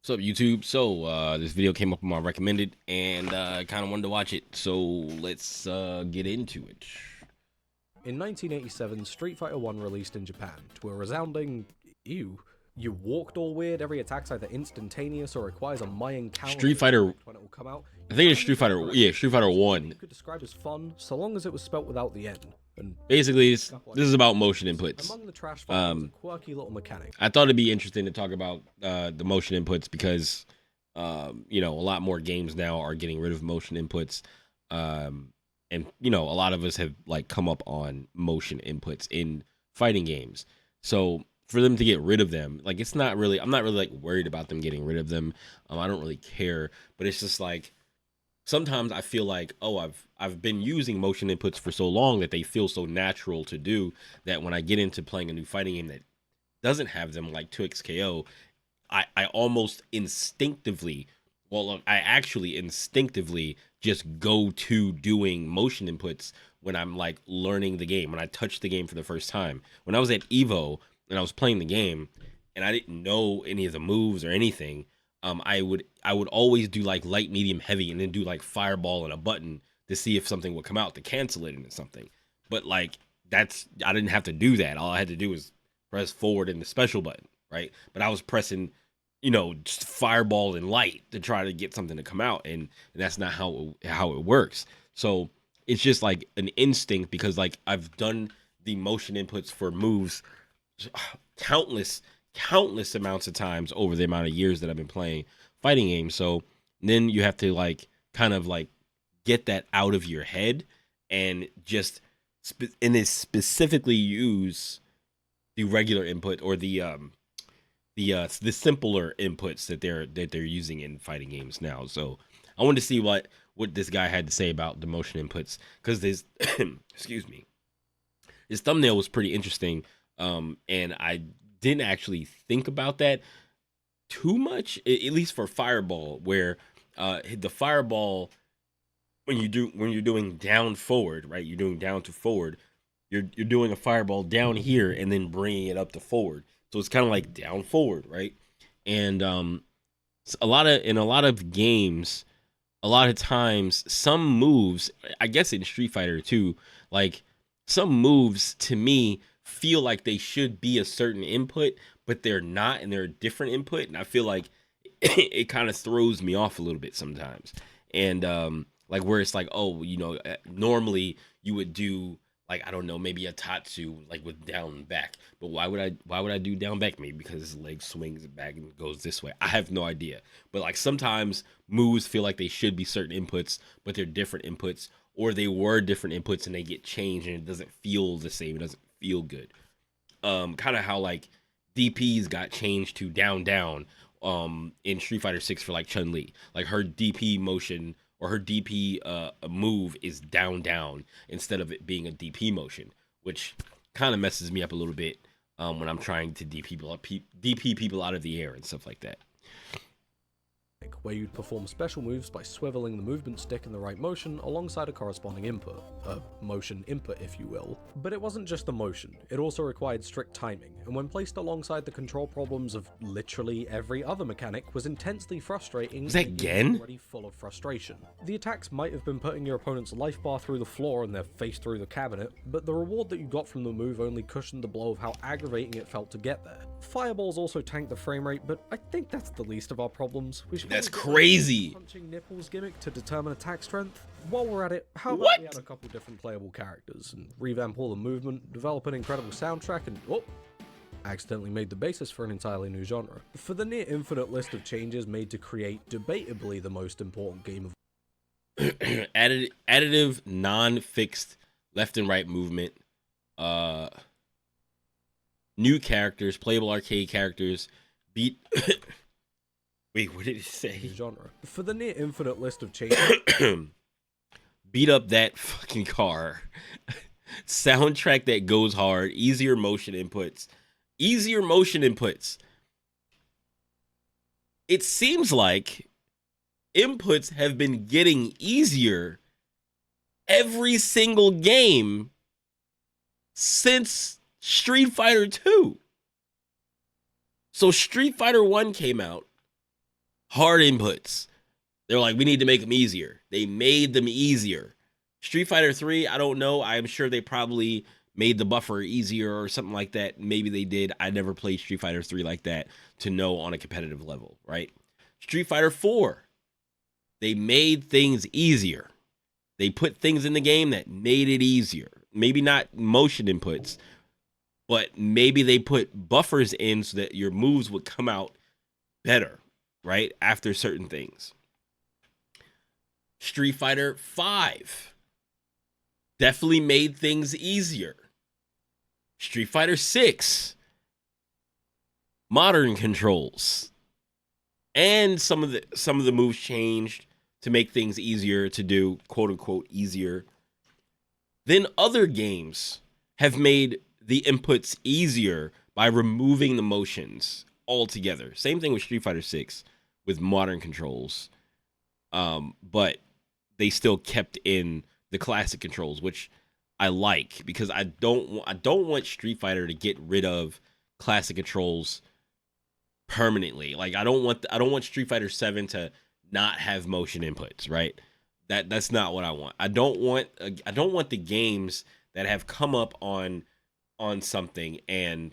What's up, YouTube? This video came up on my recommended, and I kind of wanted to watch it. So let's get into it. In 1987, Street Fighter 1 released in Japan to a resounding ew. You walked all weird, every attack's either instantaneous or requires a Mayan calendar Street Fighter. when it will come out. I think it's Street Fighter. Yeah, Street Fighter 1. You could describe as fun, so long as it was spelt without the N. And basically, this is about motion inputs. Among the trash files was a quirky little mechanic. I thought it'd be interesting to talk about the motion inputs because, you know, a lot more games now are getting rid of motion inputs. And, you know, a lot of us have, like, come up on motion inputs in fighting games. So for them to get rid of them, like, I'm not really, like, worried about them getting rid of them. I don't really care. But it's just, like, sometimes I feel like, oh, I've been using motion inputs for so long that they feel so natural to do that when I get into playing a new fighting game that doesn't have them, like 2XKO, I almost instinctively, I actually instinctively just go to doing motion inputs when I'm, like, learning the game, when I touch the game for the first time. When I was at Evo and I was playing the game and I didn't know any of the moves or anything, I would always do, like, light, medium, heavy, and then do, like, fireball and a button to see if something would come out to cancel it into something. But, like, I didn't have to do that. All I had to do was press forward and the special button, right? But I was pressing, you know, just fireball and light to try to get something to come out, and that's not how it works. So it's just like an instinct because, like, I've done the motion inputs for moves countless amounts of times over the amount of years that I've been playing fighting games. So then you have to, like, kind of, like, get that out of your head and just specifically use the regular input or the simpler inputs that they're using in fighting games now. So I wanted to see what this guy had to say about the motion inputs, because this excuse me, his thumbnail was pretty interesting, and I didn't actually think about that too much, at least for fireball, where the fireball, when you're doing down forward, right? You're doing down to forward. You're doing a fireball down here and then bringing it up to forward. So it's kind of like down forward, right? And a lot of games, a lot of times, some moves, I guess in Street Fighter too, like, some moves to me feel like they should be a certain input, but they're not, and they're a different input, and I feel like it kind of throws me off a little bit sometimes. And like, where it's like, oh, you know, normally you would do, like, I don't know, maybe a Tatsu, like, with down and back. But why would I do down back? Maybe because his leg swings back and goes this way. I have no idea. But, like, sometimes moves feel like they should be certain inputs, but they're different inputs, or they were different inputs and they get changed and it doesn't feel the same. It doesn't feel good. Kind of how, like, DPs got changed to down in Street Fighter 6 for, like, Chun-Li. Like, her DP motion or her DP move is down instead of it being a DP motion, which kind of messes me up a little bit when I'm trying to DP people out of the air and stuff like that. Where you'd perform special moves by swiveling the movement stick in the right motion alongside a corresponding input, a motion input if you will. But it wasn't just the motion, it also required strict timing, and when placed alongside the control problems of literally every other mechanic was intensely frustrating. Was that again? Already full of frustration. The attacks might have been putting your opponent's life bar through the floor and their face through the cabinet, but the reward that you got from the move only cushioned the blow of how aggravating it felt to get there. Fireballs also tanked the frame rate, but I think that's the least of our problems. That's crazy. Punching nipples gimmick to determine attack strength. While we're at it, how about we add a couple different playable characters and revamp all the movement, develop an incredible soundtrack, and accidentally made the basis for an entirely new genre. For the near infinite list of changes made to create debatably the most important game of additive, non-fixed left and right movement, new characters, playable arcade characters, beat. Wait, what did it say? Genre. For the near infinite list of changes. Beat up that fucking car. Soundtrack that goes hard. Easier motion inputs. It seems like inputs have been getting easier every single game since Street Fighter 2. So Street Fighter 1 came out. Hard inputs. They're like, we need to make them easier. They made them easier. Street Fighter 3, I don't know. I'm sure they probably made the buffer easier or something like that. Maybe they did. I never played Street Fighter 3 like that to know on a competitive level, right? Street Fighter 4, they made things easier. They put things in the game that made it easier. Maybe not motion inputs, but maybe they put buffers in so that your moves would come out better, right? After certain things. Street Fighter 5 definitely made things easier. Street Fighter 6, modern controls. And some of the moves changed to make things easier to do, quote unquote easier. Then other games have made the inputs easier by removing the motions altogether. Same thing with Street Fighter 6 with modern controls. But they still kept in the classic controls, which I like because I don't want Street Fighter to get rid of classic controls permanently. Like I don't want Street Fighter 7 to not have motion inputs, right? That's not what I want. I don't want the games that have come up on something and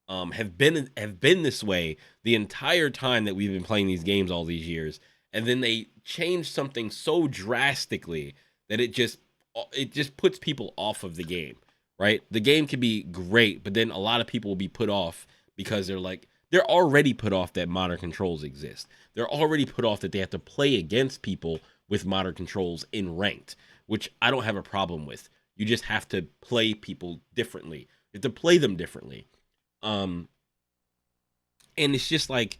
have been this way the entire time that we've been playing these games all these years, and then they change something so drastically that it just puts people off of the game, right? The game can be great, but then a lot of people will be put off because they're already put off that modern controls exist. They're already put off that they have to play against people with modern controls in ranked, which I don't have a problem with. You just have to play people differently. You have to play them differently. And it's just like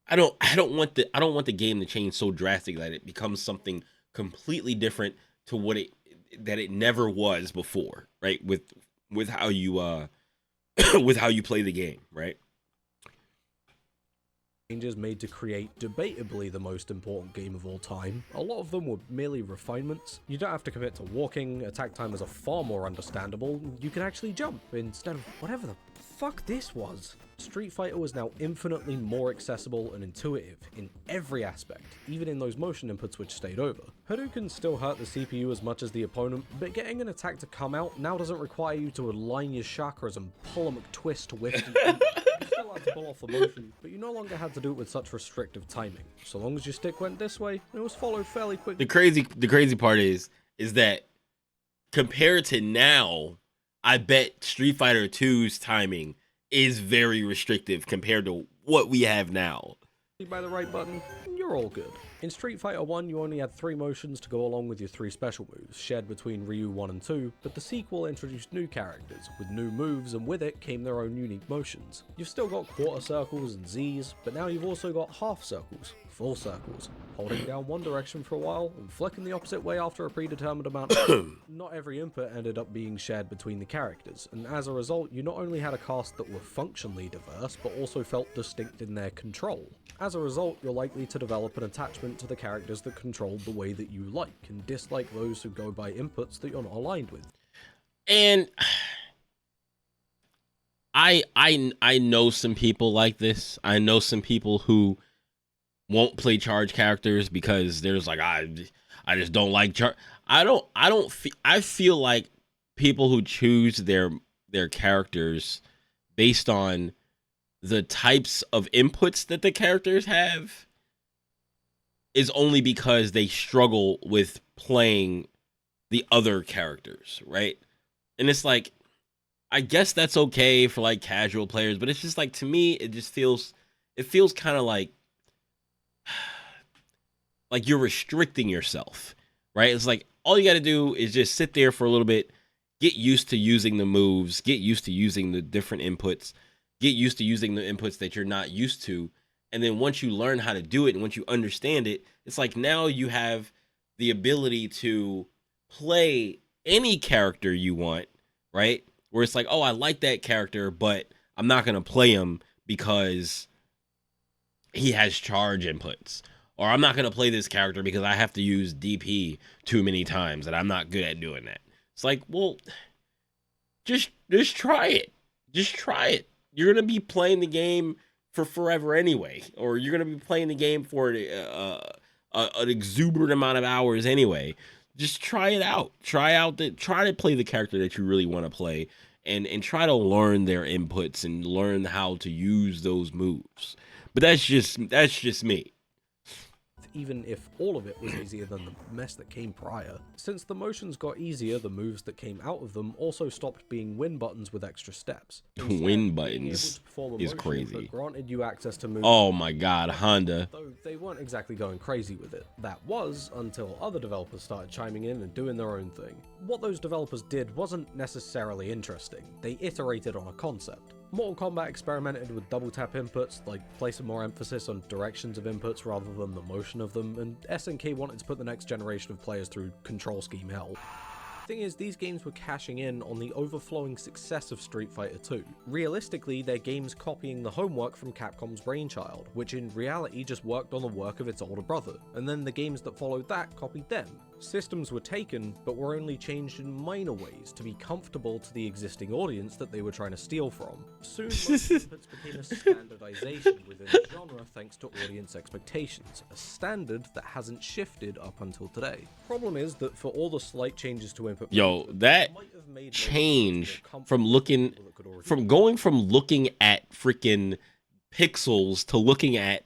I don't want the game to change so drastically that it becomes something completely different to what it never was before, right? With how you with how you play the game, right? Changes made to create debatably the most important game of all time. A lot of them were merely refinements. You don't have to commit to walking, attack timers are far more understandable, you can actually jump instead of whatever the fuck this was. Street Fighter was now infinitely more accessible and intuitive in every aspect, even in those motion inputs which stayed over. Hadoukens still hurt the CPU as much as the opponent, but getting an attack to come out now doesn't require you to align your chakras and pull a McTwist to whiff and you still had to pull off the motion, but you no longer had to do it with such restrictive timing. So long as your stick went this way, it was followed fairly quickly. The crazy part is that compared to now, I bet Street Fighter 2's timing is very restrictive compared to what we have now. By the right button, you're all good. In Street Fighter 1, you only had 3 motions to go along with your 3 special moves, shared between Ryu 1 and 2, but the sequel introduced new characters, with new moves, and with it came their own unique motions. You've still got quarter circles and Zs, but now you've also got half circles, full circles, holding down one direction for a while, and flicking the opposite way after a predetermined amount of time. Not every input ended up being shared between the characters, and as a result, you not only had a cast that were functionally diverse, but also felt distinct in their control. As a result, you're likely to develop an attachment to the characters that control the way that you like, and dislike those who go by inputs that you're not aligned with. And I know some people like this. I know some people who won't play charge characters because there's like I just don't like charge. I feel like people who choose their characters based on the types of inputs that the characters have is only because they struggle with playing the other characters, right? And it's like, I guess that's okay for like casual players, but it's just like, to me, it feels kind of like you're restricting yourself, right? It's like all you got to do is just sit there for a little bit, get used to using the moves, get used to using the different inputs, get used to using the inputs that you're not used to. And then once you learn how to do it and once you understand it, it's like now you have the ability to play any character you want, right? Where it's like, oh, I like that character, but I'm not going to play him because he has charge inputs. Or I'm not going to play this character because I have to use DP too many times and I'm not good at doing that. It's like, well, just try it. Just try it. You're going to be playing the game for forever anyway, or you're gonna be playing the game for an exuberant amount of hours anyway. Just try it out. Try to play the character that you really want to play, and try to learn their inputs and learn how to use those moves. But that's just me. Even if all of it was easier than the mess that came prior. Since the motions got easier, the moves that came out of them also stopped being win buttons with extra steps. Instead, Win buttons is crazy. Granted you access to moves. Oh my god, Honda. Though they weren't exactly going crazy with it. That was until other developers started chiming in and doing their own thing. What those developers did wasn't necessarily interesting. They iterated on a concept. Mortal Kombat experimented with double tap inputs, like placing more emphasis on directions of inputs rather than the motion of them, and SNK wanted to put the next generation of players through control scheme hell. Thing is, these games were cashing in on the overflowing success of Street Fighter 2. Realistically, they're games copying the homework from Capcom's brainchild, which in reality just worked on the work of its older brother, and then the games that followed that copied them. Systems were taken, but were only changed in minor ways to be comfortable to the existing audience that they were trying to steal from. Soon, most inputs became a standardization within the genre thanks to audience expectations, a standard that hasn't shifted up until today. Problem is that for all the slight changes to input, that change from going from looking at freaking pixels to looking at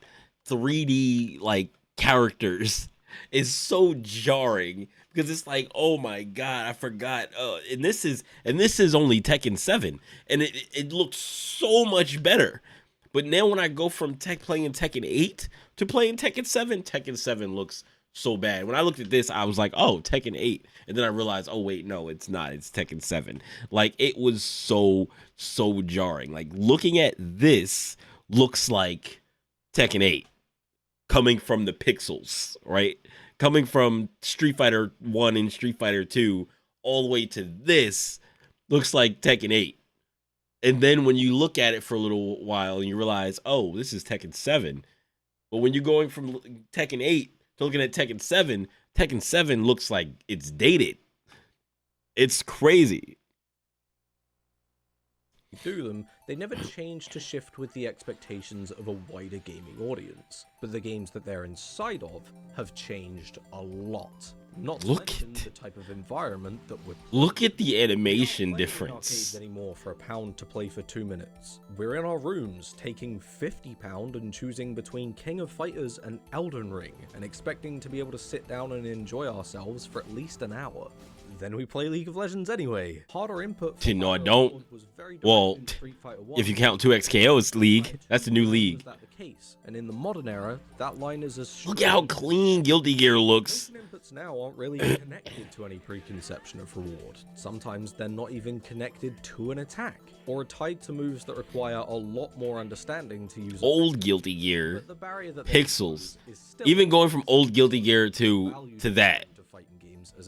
3D like characters is so jarring, because it's like, oh my god, I forgot. And this is only Tekken 7, and it looks so much better. But now when I go from playing Tekken 8 to playing Tekken 7 looks so bad. When I looked at this, I was like, oh, Tekken 8, and then I realized, oh wait, no, it's not. It's Tekken 7. Like, it was so jarring. Like, looking at this looks like Tekken 8 coming from the pixels, right? Coming from Street Fighter 1 and Street Fighter 2 all the way to this looks like Tekken 8. And then when you look at it for a little while and you realize, oh, this is Tekken 7. But when you're going from Tekken 8 to looking at Tekken 7 looks like it's dated. It's crazy. Do them, they never change to shift with the expectations of a wider gaming audience, but the games that they're inside of have changed a lot. Not to mention the type of environment that would look at the animation we're not playing in difference. arcades anymore for £1 to play for 2 minutes. We're in our rooms taking £50 and choosing between King of Fighters and Elden Ring, and expecting to be able to sit down and enjoy ourselves for at least an hour. Then we play League of Legends anyway. Harder input for No, I don't. was very direct Well, in Street Fighter 1. if you count 2XKO's league, that's the new league. Was that the case? And in the modern era, that line is as Look at how clean Guilty Gear looks. Motion inputs now aren't really connected to any preconception of reward. Sometimes they're not even connected to an attack, or are tied to moves that require a lot more understanding to use. Old Guilty Gear But the barrier that pixels. is still Even going from old Guilty Gear to that.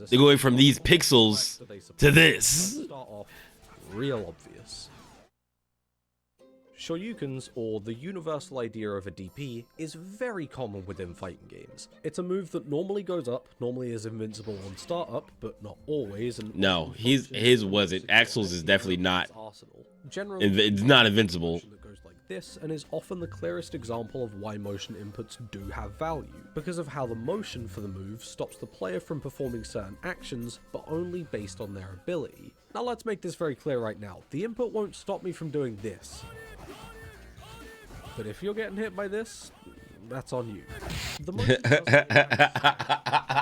They're going from these pixels to this. Let's start off real obvious. Shoryukens, or the universal idea of a DP, is very common within fighting games. It's a move that normally goes up, normally is invincible on startup, but not always. And No, his wasn't. Axel's is definitely not. Generally, It's not invincible. that goes like this, and is often the clearest example of why motion inputs do have value, because of how the motion for the move stops the player from performing certain actions, but only based on their ability. Now let's make this very clear right now. The input won't stop me from doing this. But if you're getting hit by this, that's on you. The motion doesn't impact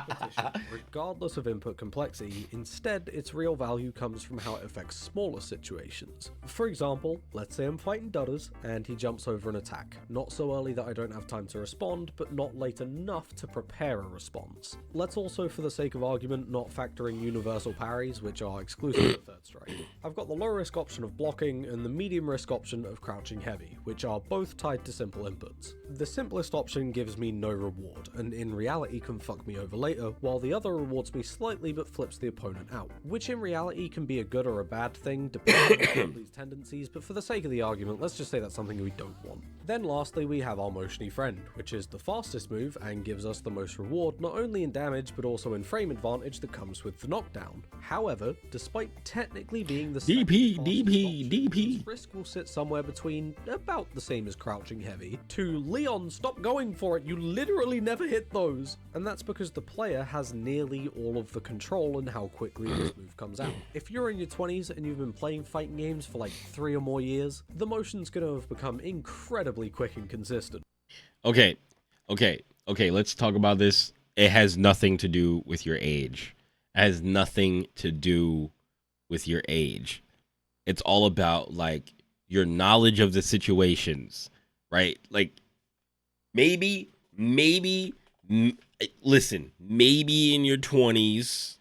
competition, regardless of input complexity. Instead, its real value comes from how it affects smaller situations. For example, let's say I'm fighting Dudders and he jumps over an attack. Not so early that I don't have time to respond, but not late enough to prepare a response. Let's also, for the sake of argument, not factor in universal parries, which are exclusive to Third Strike. I've got the low risk option of blocking and the medium risk option of crouching heavy, which are both tied to simple inputs. The simplest first option gives me no reward, and in reality can fuck me over later, while the other rewards me slightly but flips the opponent out, which in reality can be a good or a bad thing depending on these tendencies, but for the sake of the argument, let's just say that's something we don't want. Then lastly we have our motiony friend, which is the fastest move and gives us the most reward not only in damage but also in frame advantage that comes with the knockdown. However, despite technically being the DP, its risk will sit somewhere between about the same as crouching heavy to Leon, stop going for it, you literally never hit those. And that's because the player has nearly all of the control in how quickly this move comes out. If you're in your 20s and you've been playing fighting games for like 3 or more years, the motion's gonna have become incredibly quick and consistent. Okay, let's talk about this. It has nothing to do with your age. It has nothing to do with your age. It's all about like your knowledge of the situations, right? Like listen, maybe in your 20s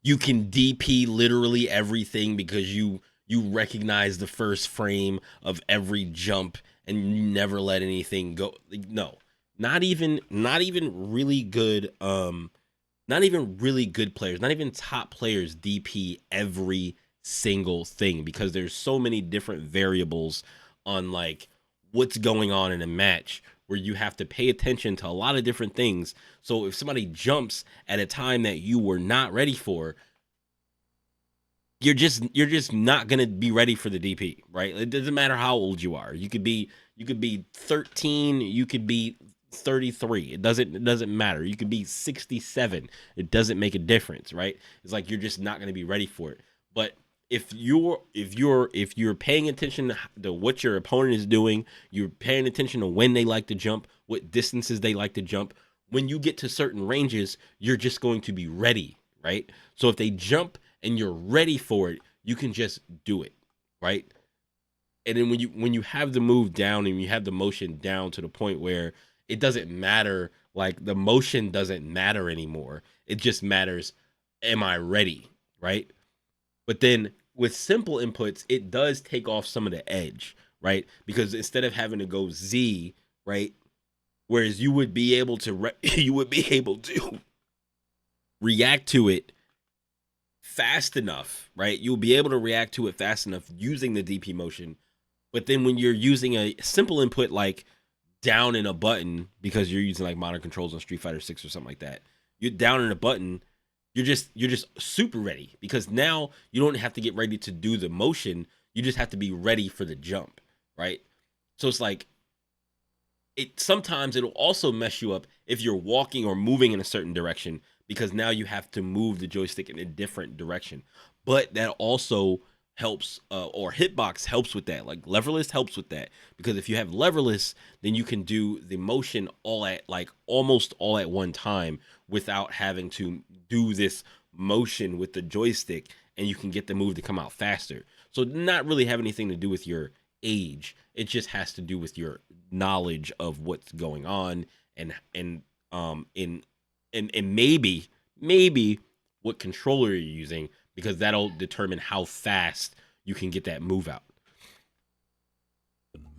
you can DP literally everything because you recognize the first frame of every jump and you never let anything go. Like, no, not even really good not even really good players, not even top players DP every single thing because there's so many different variables on like what's going on in a match where you have to pay attention to a lot of different things. So if somebody jumps at a time that you were not ready for, you're just not going to be ready for the DP, right? It doesn't matter how old you are. You could be 13, you could be 33. It doesn't matter. You could be 67. It doesn't make a difference, right? It's like you're just not going to be ready for it. But if you're paying attention to what your opponent is doing, you're paying attention to when they like to jump, what distances they like to jump, when you get to certain ranges, you're just going to be ready, right? So if they jump and you're ready for it, you can just do it, right? And then when you have the move down and you have the motion down to the point where it doesn't matter, like the motion doesn't matter anymore. It just matters, am I ready, right? But then with simple inputs, it does take off some of the edge, right? Because instead of having to go Z, right? Whereas you would be able to react to it fast enough, right? You'll be able to react to it fast enough using the DP motion. But then when you're using a simple input like down in a button, because you're using like modern controls on Street Fighter 6 or something like that, you're down in a button, you're just super ready because now you don't have to get ready to do the motion. You just have to be ready for the jump, right? So it's like sometimes it'll also mess you up if you're walking or moving in a certain direction because now you have to move the joystick in a different direction. But that also helps, or hitbox helps with that. Like leverless helps with that because if you have leverless, then you can do the motion almost all at one time without having to do this motion with the joystick, and you can get the move to come out faster. So not really have anything to do with your age. It just has to do with your knowledge of what's going on and maybe what controller you're using, because that'll determine how fast you can get that move out.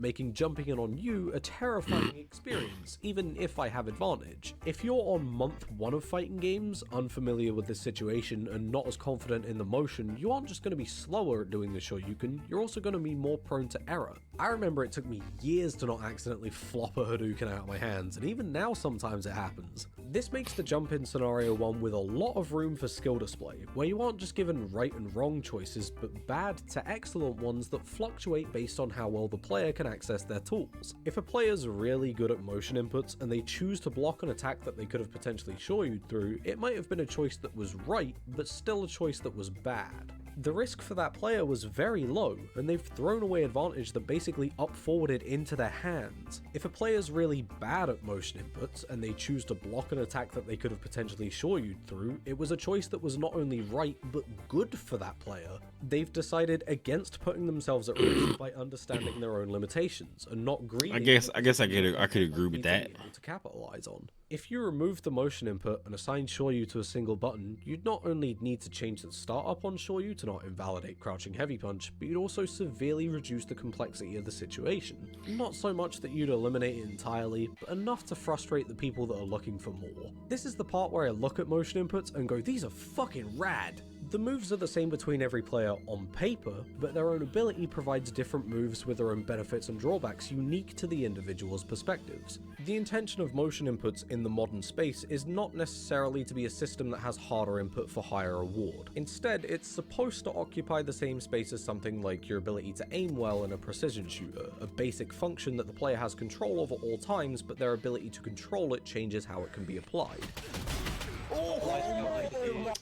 Making jumping in on you a terrifying experience, even if I have advantage. If you're on month 1 of fighting games, unfamiliar with this situation and not as confident in the motion, you aren't just going to be slower at doing the Shoryuken, you're also going to be more prone to error. I remember it took me years to not accidentally flop a Hadouken out of my hands, and even now sometimes it happens. This makes the jump in scenario one with a lot of room for skill display, where you aren't just given right and wrong choices, but bad to excellent ones that fluctuate based on how well the player can access their tools. If a player's really good at motion inputs and they choose to block an attack that they could have potentially shoryu'd through, it might have been a choice that was right, but still a choice that was bad. The risk for that player was very low, and they've thrown away advantage that basically up-forwarded into their hands. If a player's really bad at motion inputs, and they choose to block an attack that they could have potentially shoryu'd through, it was a choice that was not only right, but good for that player. They've decided against putting themselves at risk by understanding their own limitations, and not greedy. I guess I could agree with that. To capitalize on. If you remove the motion input and assign Shoryu to a single button, you'd not only need to change the startup on Shoryu to not invalidate crouching heavy punch, but you'd also severely reduce the complexity of the situation. Not so much that you'd eliminate it entirely, but enough to frustrate the people that are looking for more. This is the part where I look at motion inputs and go, these are fucking rad! The moves are the same between every player on paper, but their own ability provides different moves with their own benefits and drawbacks unique to the individual's perspectives. The intention of motion inputs in the modern space is not necessarily to be a system that has harder input for higher reward. Instead, it's supposed to occupy the same space as something like your ability to aim well in a precision shooter, a basic function that the player has control over all times, but their ability to control it changes how it can be applied.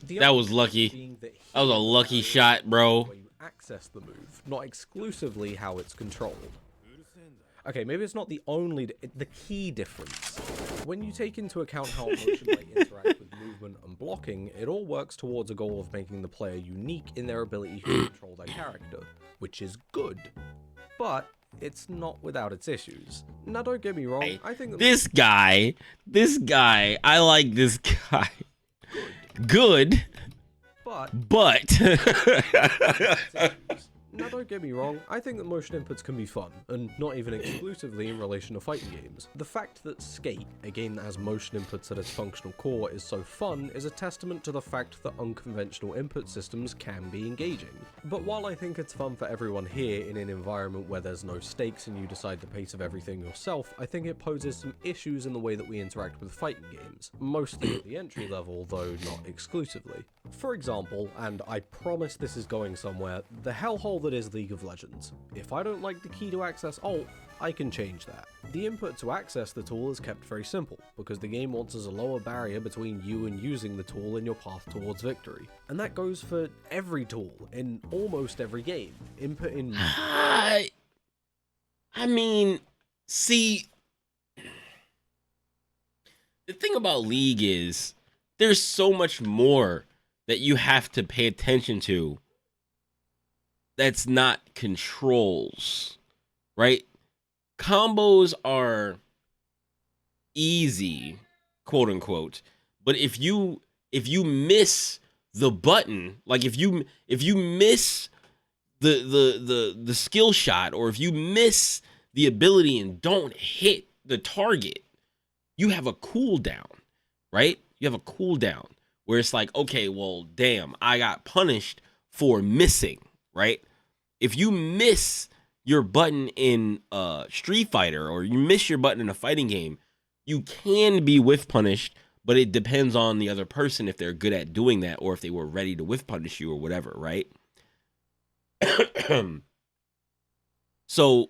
That was lucky. That was a lucky shot, bro. Where you access the move, not exclusively how it's controlled. Okay, maybe it's not the only, the key difference. When you take into account how motion might interact with movement and blocking, it all works towards a goal of making the player unique in their ability to control their character, which is good. But it's not without its issues. Now don't get me wrong, I think that this guy, I like this guy. Good. But now don't get me wrong, I think that motion inputs can be fun, and not even exclusively in relation to fighting games. The fact that Skate, a game that has motion inputs at its functional core, is so fun is a testament to the fact that unconventional input systems can be engaging. But while I think it's fun for everyone here in an environment where there's no stakes and you decide the pace of everything yourself, I think it poses some issues in the way that we interact with fighting games, mostly at the entry level, though not exclusively. For example, and I promise this is going somewhere, the hellhole that is League of Legends. If I don't like the key to access ult, I can change that. The input to access the tool is kept very simple, because the game wants as a lower barrier between you and using the tool in your path towards victory. And that goes for every tool, in almost every game. Input in... I mean, see, the thing about League is, there's so much more that you have to pay attention to that's not controls, right? Combos are easy, quote unquote, but if you miss the button, like if you miss the skill shot, or if you miss the ability and don't hit the target, you have a cooldown, right? You have a cooldown where it's like, okay, well, damn, I got punished for missing, right? If you miss your button in Street Fighter, or you miss your button in a fighting game, you can be whiff punished, but it depends on the other person if they're good at doing that, or if they were ready to whiff punish you or whatever, right? So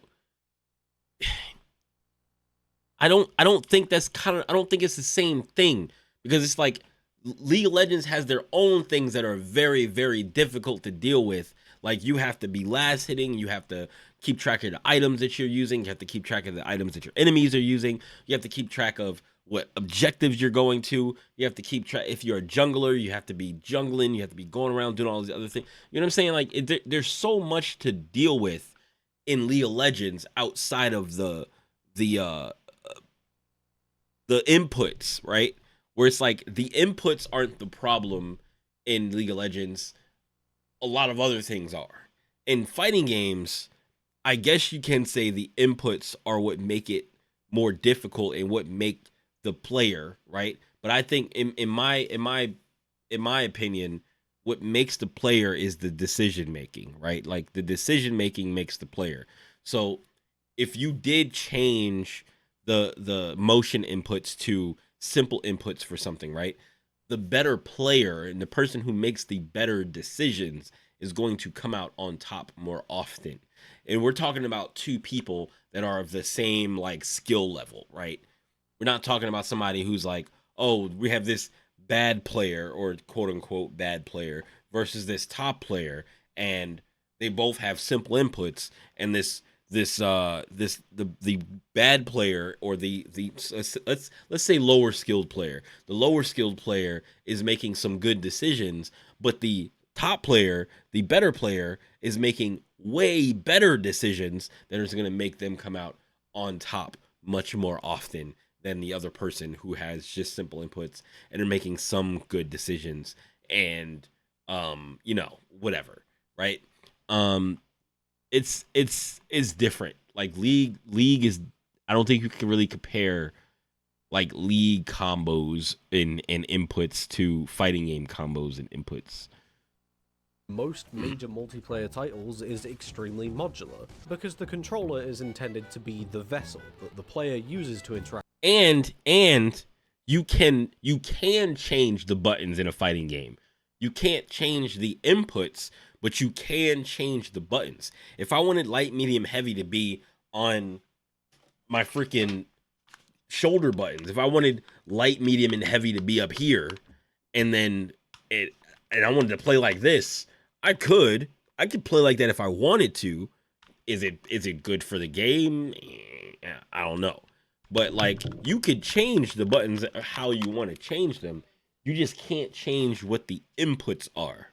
I don't think that's I don't think it's the same thing, because it's like League of Legends has their own things that are very, very difficult to deal with. Like, you have to be last hitting, you have to keep track of the items that you're using, you have to keep track of the items that your enemies are using, you have to keep track of what objectives you're going to, you have to keep track, if you're a jungler, you have to be jungling, you have to be going around doing all these other things. You know what I'm saying? Like, there's so much to deal with in League of Legends outside of the inputs, right? Where it's like, the inputs aren't the problem in League of Legends. A lot of other things are. In fighting games, I guess you can say the inputs are what make it more difficult and what make the player, right? But I think in my opinion, what makes the player is the decision making, right? Like, the decision making makes the player. So if you did change the motion inputs to simple inputs for something, right? The better player and the person who makes the better decisions is going to come out on top more often. And we're talking about two people that are of the same, like, skill level, right? We're not talking about somebody who's like, oh, we have this bad player, or quote unquote bad player, versus this top player, and they both have simple inputs, and the bad player, or the let's say lower skilled player, the lower skilled player is making some good decisions, but the top player, the better player, is making way better decisions that is going to make them come out on top much more often than the other person who has just simple inputs and are making some good decisions and you know, whatever, right? Um it's different. Like league is, I don't think you can really compare like league combos and inputs to fighting game combos and inputs. Most major multiplayer titles is extremely modular, because the controller is intended to be the vessel that the player uses to interact. And you can change the buttons in a fighting game. You can't change the inputs, but you can change the buttons. If I wanted light, medium, heavy to be on my freaking shoulder buttons, if I wanted light, medium, and heavy to be up here, and then it and I wanted to play like this, I could play like that if I wanted to. Is it good for the game? I don't know. But like you could change the buttons how you want to change them. You just can't change what the inputs are.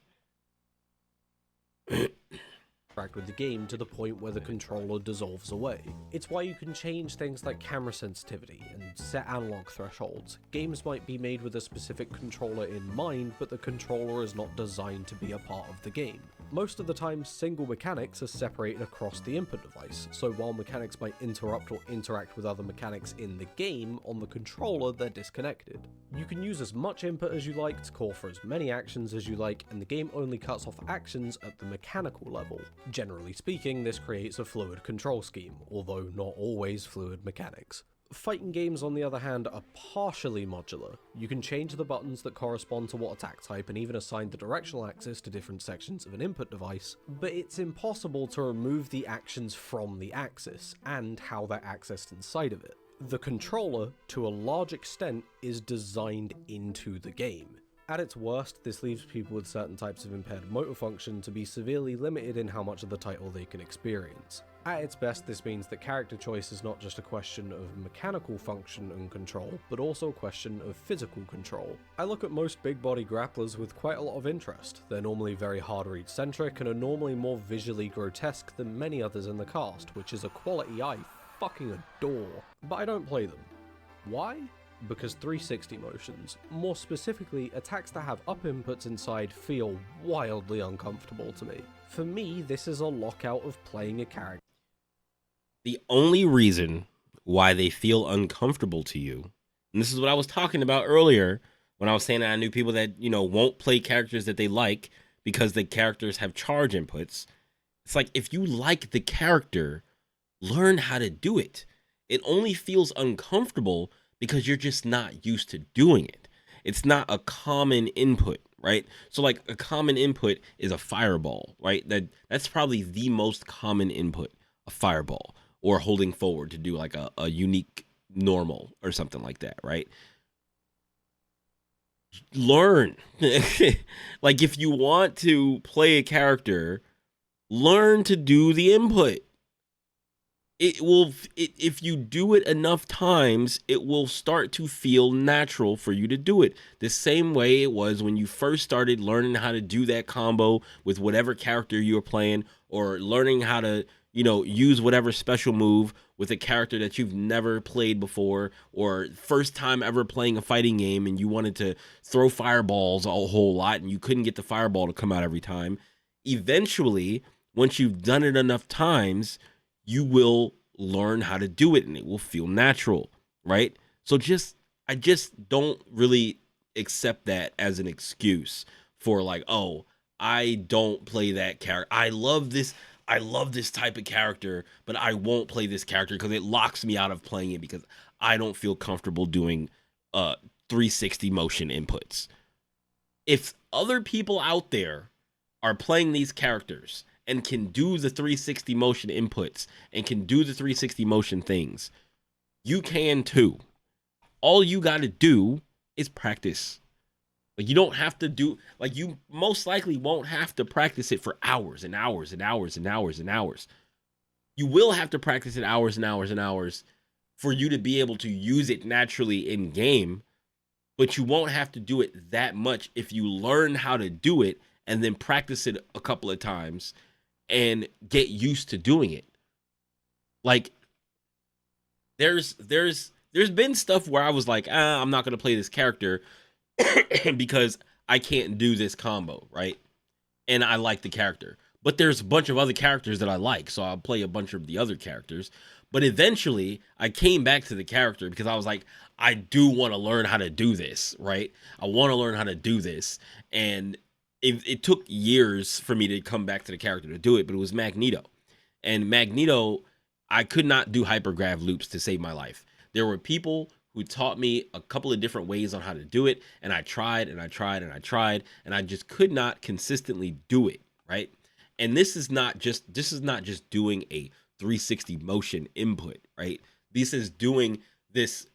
With the game to the point where the controller dissolves away. It's why you can change things like camera sensitivity and set analog thresholds. Games might be made with a specific controller in mind, but the controller is not designed to be a part of the game. Most of the time, single mechanics are separated across the input device, so while mechanics might interrupt or interact with other mechanics in the game, on the controller they're disconnected. You can use as much input as you like to call for as many actions as you like, and the game only cuts off actions at the mechanical level. Generally speaking, this creates a fluid control scheme, although not always fluid mechanics. Fighting games, on the other hand, are partially modular. You can change the buttons that correspond to what attack type and even assign the directional axis to different sections of an input device, but it's impossible to remove the actions from the axis, and how they're accessed inside of it. The controller, to a large extent, is designed into the game. At its worst, this leaves people with certain types of impaired motor function to be severely limited in how much of the title they can experience. At its best, this means that character choice is not just a question of mechanical function and control, but also a question of physical control. I look at most big body grapplers with quite a lot of interest. They're normally very hard read centric and are normally more visually grotesque than many others in the cast, which is a quality I fucking adore. But I don't play them. Why? Because 360 motions, more specifically attacks that have up inputs inside, feel wildly uncomfortable to me. For me, this is a lockout of playing a character. The only reason why they feel uncomfortable to you, and this is what I was talking about earlier when I was saying that I knew people that, you know, won't play characters that they like because the characters have charge inputs. It's like, if you like the character, learn how to do it. It only feels uncomfortable because you're just not used to doing it. It's not a common input, right? So like a common input is a fireball, right? That's probably the most common input, a fireball, or holding forward to do like a unique normal or something like that, right? Learn. Like if you want to play a character, learn to do the input. If you do it enough times, it will start to feel natural for you to do it. The same way it was when you first started learning how to do that combo with whatever character you were playing, or learning how to, you know, use whatever special move with a character that you've never played before, or first time ever playing a fighting game and you wanted to throw fireballs a whole lot and you couldn't get the fireball to come out every time. Eventually, once you've done it enough times, you will learn how to do it and it will feel natural, right? So I just don't really accept that as an excuse for like, oh, I don't play that character. I love this type of character, but I won't play this character because it locks me out of playing it because I don't feel comfortable doing 360 motion inputs. If other people out there are playing these characters and can do the 360 motion inputs and can do the 360 motion things, you can too. All you got to do is practice. Like you don't have to do, like you most likely won't have to practice it for hours and hours and hours and hours and hours. You will have to practice it hours and hours and hours for you to be able to use it naturally in game, but you won't have to do it that much if you learn how to do it and then practice it a couple of times and get used to doing it. Like there's there's been stuff where I was like, I'm not gonna play this character because I can't do this combo, right? And I like the character. But there's a bunch of other characters that I like, so I'll play a bunch of the other characters. But eventually, I came back to the character because I was like, I do want to learn how to do this, right? I want to learn how to do this. And it took years for me to come back to the character to do it, but it was Magneto. And Magneto, I could not do hypergrav loops to save my life. There were people who taught me a couple of different ways on how to do it, and I tried and I tried and I tried, and I just could not consistently do it, right? And this is not just doing a 360 motion input, right? This is doing this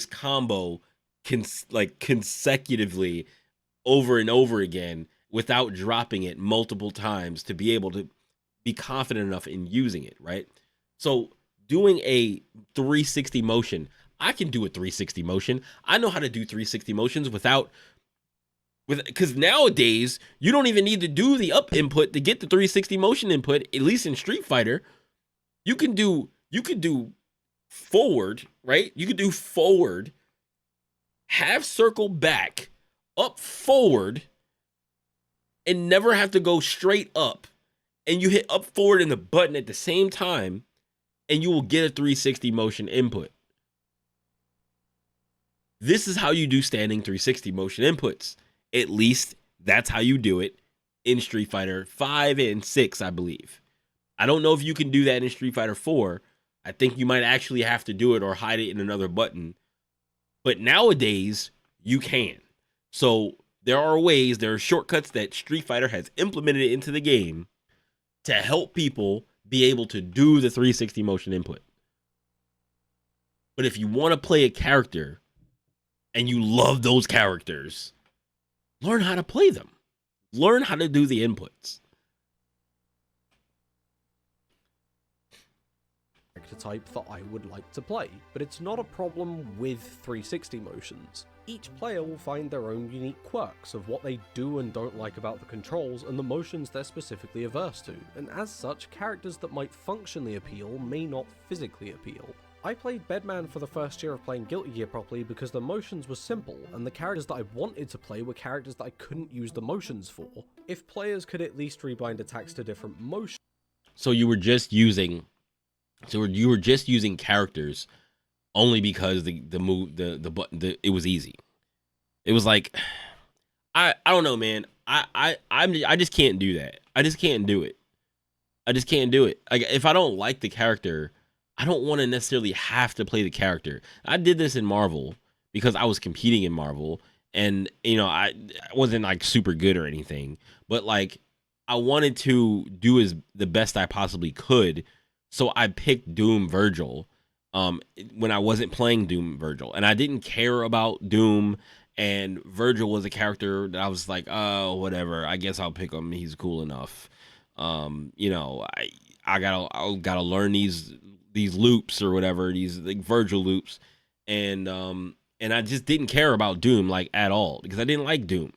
combo consecutively over and over again without dropping it multiple times to be able to be confident enough in using it, right? So doing a 360 motion, I can do a 360 motion. I know how to do 360 motions because nowadays you don't even need to do the up input to get the 360 motion input. At least in Street Fighter, you can do forward, right? You could do forward, half circle back, up forward, and never have to go straight up. And you hit up forward and the button at the same time, and you will get a 360 motion input. This is how you do standing 360 motion inputs. At least that's how you do it in Street Fighter 5 and 6, I believe. I don't know if you can do that in Street Fighter 4. I think you might actually have to do it or hide it in another button. But nowadays, you can. So there are shortcuts that Street Fighter has implemented into the game to help people be able to do the 360 motion input. But if you want to play a character and you love those characters, learn how to play them. Learn how to do the inputs. Character type that I would like to play, but it's not a problem with 360 motions. Each player will find their own unique quirks of what they do and don't like about the controls and the motions they're specifically averse to, and as such, characters that might functionally appeal may not physically appeal. I played Bedman for the first year of playing Guilty Gear properly because the motions were simple, and the characters that I wanted to play were characters that I couldn't use the motions for. If players could at least rebind attacks to different motions. So you were just using characters only because the button it was easy. It was like I don't know, man. I just can't do that. I just can't do it. Like if I don't like the character, I don't want to necessarily have to play the character. I did this in Marvel because I was competing in Marvel, and I wasn't like super good or anything, but like I wanted to do the best I possibly could. So I picked Doom Virgil when I wasn't playing Doom Virgil, and I didn't care about Doom, and Virgil was a character that I was like, oh, whatever, I guess I'll pick him. He's cool enough. I gotta learn these loops or whatever, these like Virgil loops, and I just didn't care about Doom like at all because I didn't like Doom.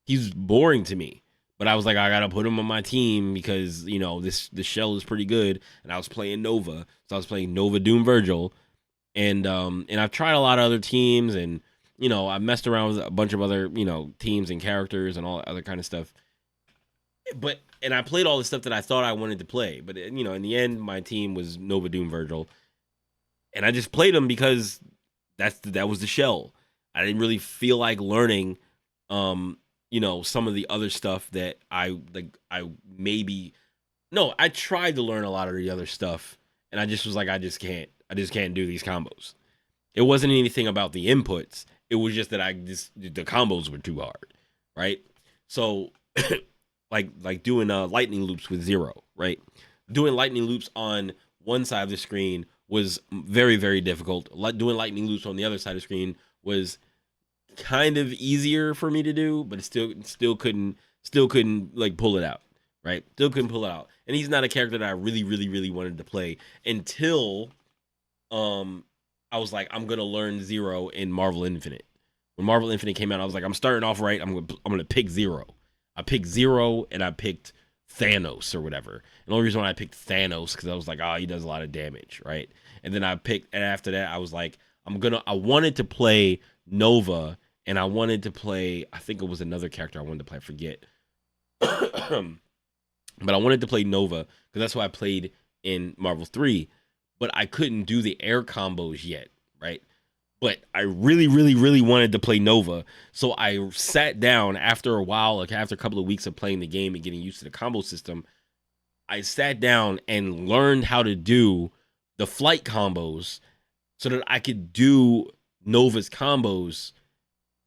He's boring to me. But I was like, I gotta put him on my team because this shell is pretty good, and I was playing Nova, so I was playing Nova Doom Virgil, and I've tried a lot of other teams, and I messed around with a bunch of other teams and characters and all other kind of stuff. And I played all the stuff that I thought I wanted to play, but in the end, my team was Nova Doom Virgil, and I just played him because that was the shell. I didn't really feel like learning, some of the other stuff that I tried to learn a lot of the other stuff, and I just was like, I just can't do these combos. It wasn't anything about the inputs. It was just that the combos were too hard, right? So like doing lightning loops with Zero, right? Doing lightning loops on one side of the screen was very, very difficult. Doing lightning loops on the other side of the screen was kind of easier for me to do, but it still couldn't like pull it out, right? Still couldn't pull it out. And he's not a character that I really, really, really wanted to play until I was like, I'm gonna learn Zero in Marvel Infinite. When Marvel Infinite came out, I was like, I'm starting off right. I'm gonna pick Zero. I picked Zero and I picked Thanos or whatever. And the only reason why I picked Thanos because I was like, he does a lot of damage, right? And then after that, I was like, I wanted to play Nova, and I wanted to play, I think it was another character I wanted to play, I forget. But I wanted to play Nova because that's what I played in Marvel 3, but I couldn't do the air combos yet, right? But I really, really, really wanted to play Nova. So I sat down after a while, like after a couple of weeks of playing the game and getting used to the combo system. I sat down and learned how to do the flight combos so that I could do Nova's combos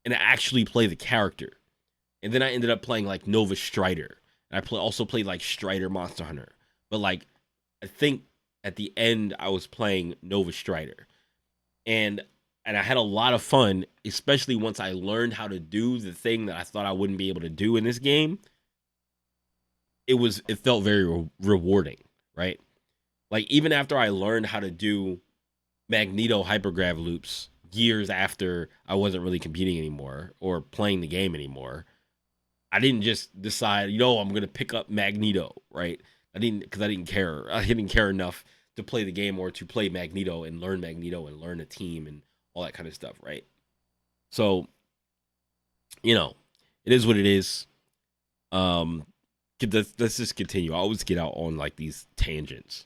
and actually play the character. And then I ended up playing like Nova Strider. And also played like Strider Monster Hunter. But like, I think at the end I was playing Nova Strider. And I had a lot of fun, especially once I learned how to do the thing that I thought I wouldn't be able to do in this game. It felt very rewarding, right? Like even after I learned how to do Magneto hypergrav loops years after I wasn't really competing anymore or playing the game anymore, I didn't just decide, I'm gonna pick up Magneto, right? I didn't care. I didn't care enough to play the game or to play Magneto and learn a team and all that kind of stuff, right? So, it is what it is. Let's just continue. I always get out on like these tangents.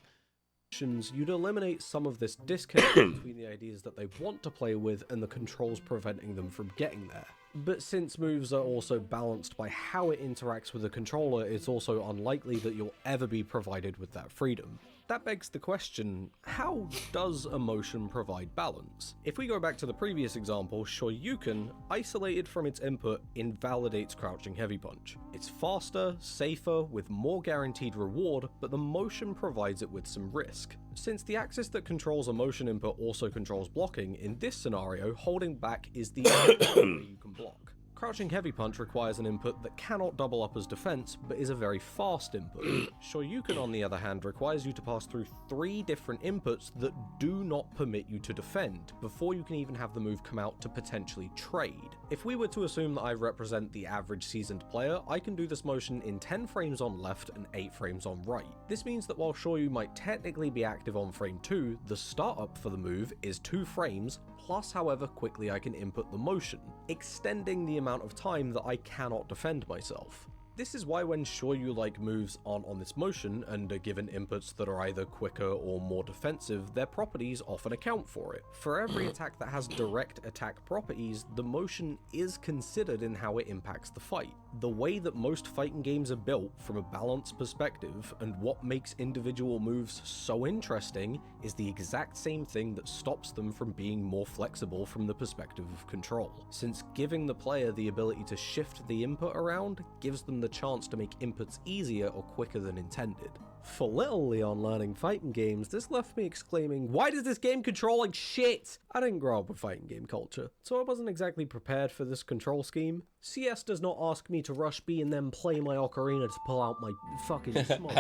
You'd eliminate some of this disconnect between the ideas that they want to play with and the controls preventing them from getting there. But since moves are also balanced by how it interacts with the controller, it's also unlikely that you'll ever be provided with that freedom. That begs the question, how does a motion provide balance? If we go back to the previous example, Shoryuken, isolated from its input, invalidates crouching heavy punch. It's faster, safer, with more guaranteed reward, but the motion provides it with some risk. Since the axis that controls a motion input also controls blocking, in this scenario, holding back is the only way you can block. Crouching heavy punch requires an input that cannot double up as defense, but is a very fast input. Shoryuken, on the other hand, requires you to pass through 3 different inputs that do not permit you to defend, before you can even have the move come out to potentially trade. If we were to assume that I represent the average seasoned player, I can do this motion in 10 frames on left and 8 frames on right. This means that while Shoryu might technically be active on frame 2, the startup for the move is 2 frames, plus however quickly I can input the motion, extending the amount of time that I cannot defend myself. This is why when Shoryu-like moves aren't on this motion and are given inputs that are either quicker or more defensive, their properties often account for it. For every attack that has direct attack properties, the motion is considered in how it impacts the fight. The way that most fighting games are built from a balanced perspective, and what makes individual moves so interesting, is the exact same thing that stops them from being more flexible from the perspective of control. Since giving the player the ability to shift the input around gives them the chance to make inputs easier or quicker than intended. For little Leon learning fighting games, this left me exclaiming, "Why does this game control like shit?" I didn't grow up with fighting game culture, so I wasn't exactly prepared for this control scheme. CS does not ask me to rush B and then play my ocarina to pull out my fucking smoke.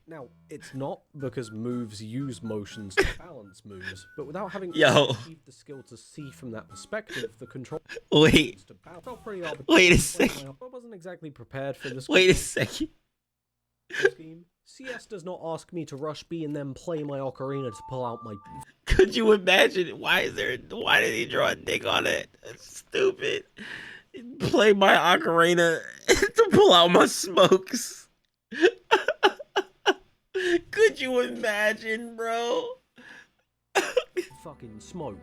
Now, it's not because moves use motions to balance moves, but without having achieved the skill to see from that perspective, the control felt pretty arbitrary. Wait a second. I wasn't exactly prepared for this. Wait a second. Scheme. CS does not ask me to rush B and then play my ocarina to pull out my... Could you imagine? Why did he draw a dick on it? That's stupid. Play my ocarina to pull out my smokes. Could you imagine, bro? Fucking smoke.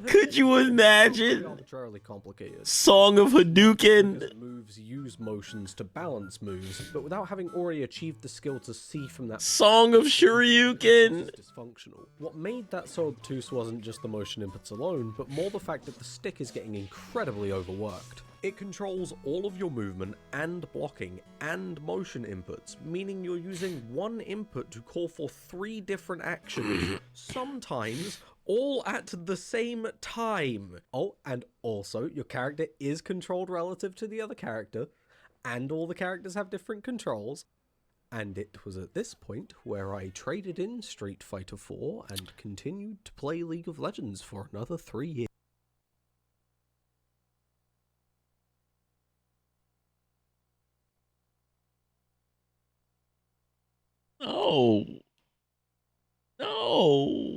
Could you imagine? Arbitrarily complicated. Song of Hadouken. Moves use motions to balance moves, but without having already achieved the skill to see from that. Song of Shoryuken. Dysfunctional. What made that so obtuse wasn't just the motion inputs alone, but more the fact that the stick is getting incredibly overworked. It controls all of your movement and blocking and motion inputs, meaning you're using one input to call for 3 different actions, sometimes all at the same time. Oh, and also your character is controlled relative to the other character, and all the characters have different controls. And it was at this point where I traded in Street Fighter 4 and continued to play League of Legends for another 3 years. No. No.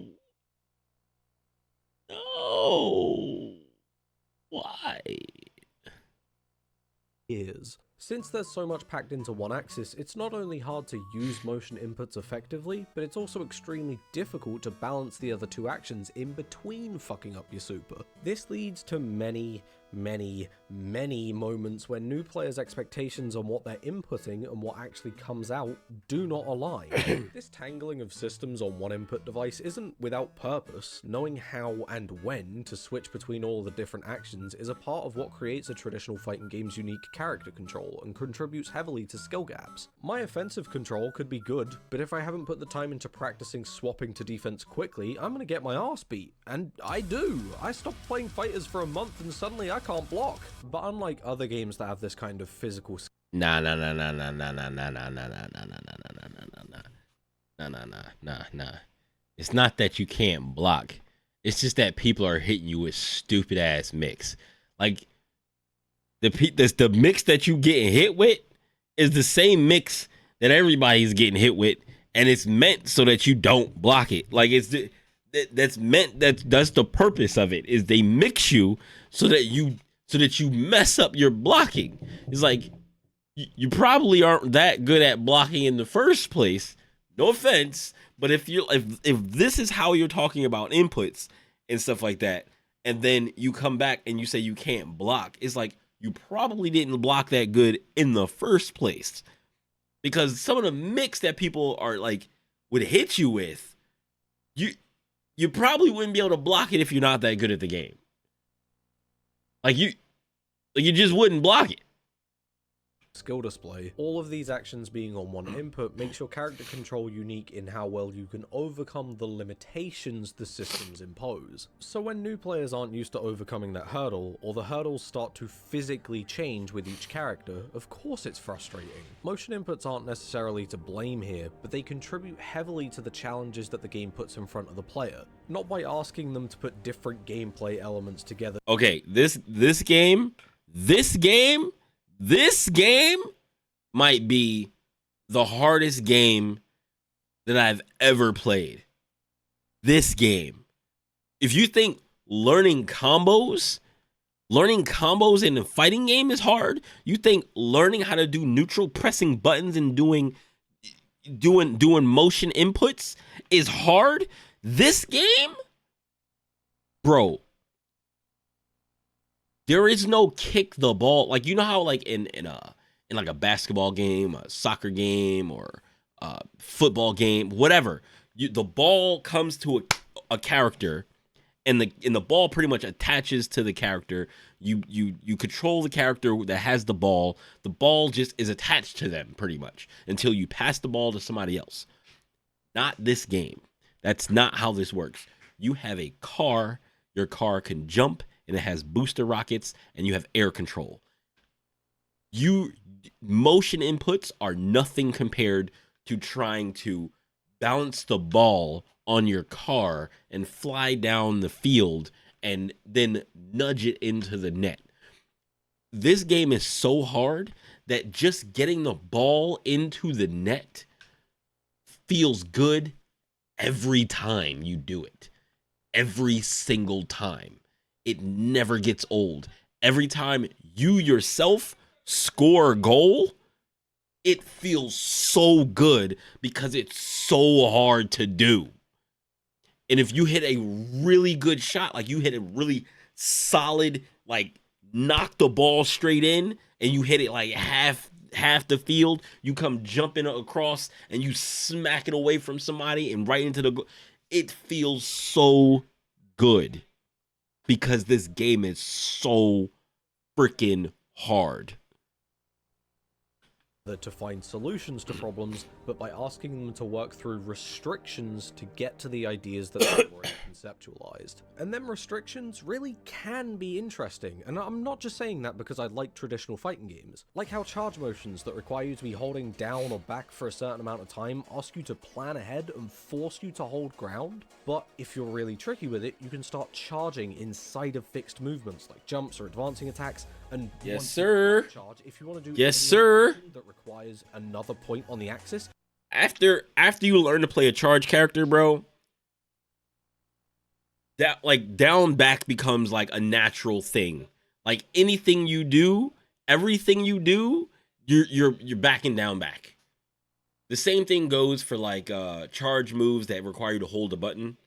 years. Since there's so much packed into one axis, it's not only hard to use motion inputs effectively, but it's also extremely difficult to balance the other two actions in between fucking up your super. This leads to many moments where new players' expectations on what they're inputting and what actually comes out do not align. This tangling of systems on one input device isn't without purpose. Knowing how and when to switch between all the different actions is a part of what creates a traditional fighting game's unique character control and contributes heavily to skill gaps. My offensive control could be good, but if I haven't put the time into practicing swapping to defense quickly, I'm gonna get my ass beat. And I do. I stopped playing fighters for a month and suddenly I can't block. But unlike other games that have this kind of physical Nah. It's not that you can't block. It's just that people are hitting you with stupid ass mix. Like the mix that you getting hit with is the same mix that everybody's getting hit with, and it's meant so that you don't block it. Like that's the purpose of it, is they mix you so that you mess up your blocking. It's like you probably aren't that good at blocking in the first place. No offense, but if this is how you're talking about inputs and stuff like that, and then you come back and you say you can't block, it's like you probably didn't block that good in the first place. Because some of the mix that people are like would hit you with, you probably wouldn't be able to block it if you're not that good at the game. Like you just wouldn't block it. Skill display. All of these actions being on one input makes your character control unique in how well you can overcome the limitations the systems impose. So when new players aren't used to overcoming that hurdle, or the hurdles start to physically change with each character, of course it's frustrating. Motion inputs aren't necessarily to blame here, but they contribute heavily to the challenges that the game puts in front of the player, not by asking them to put different gameplay elements together. Okay, this game might be the hardest game that I've ever played. This game. If you think learning combos in a fighting game is hard, you think learning how to do neutral pressing buttons and doing motion inputs is hard, this game, bro, there is no kick the ball. Like, you know how like in like a basketball game, a soccer game, or a football game, whatever, the ball comes to a character, and the ball pretty much attaches to the character. You control the character that has the ball. The ball just is attached to them pretty much until you pass the ball to somebody else. Not this game. That's not how this works. You have a car. Your car can jump, and it has booster rockets, and you have air control. Motion inputs are nothing compared to trying to bounce the ball on your car and fly down the field and then nudge it into the net. This game is so hard that just getting the ball into the net feels good every time you do it. Every single time. It never gets old. Every time you yourself score a goal, it feels so good because it's so hard to do. And if you hit a really good shot, like you hit a really solid, like knock the ball straight in, and you hit it like half the field, you come jumping across and you smack it away from somebody and right into the goal. It feels so good because this game is so freaking hard. To find solutions to problems, but by asking them to work through restrictions to get to the ideas that they've already conceptualized. And them restrictions really can be interesting, and I'm not just saying that because I like traditional fighting games. Like how charge motions that require you to be holding down or back for a certain amount of time ask you to plan ahead and force you to hold ground. But if you're really tricky with it, you can start charging inside of fixed movements like jumps or advancing attacks. And yes, sir. Charge, if you want to do yes, sir. That requires another point on the axis. After you learn to play a charge character, bro, that like down back becomes like a natural thing. Like anything you do everything you do, you're backing down back. The same thing goes for like charge moves that require you to hold a button.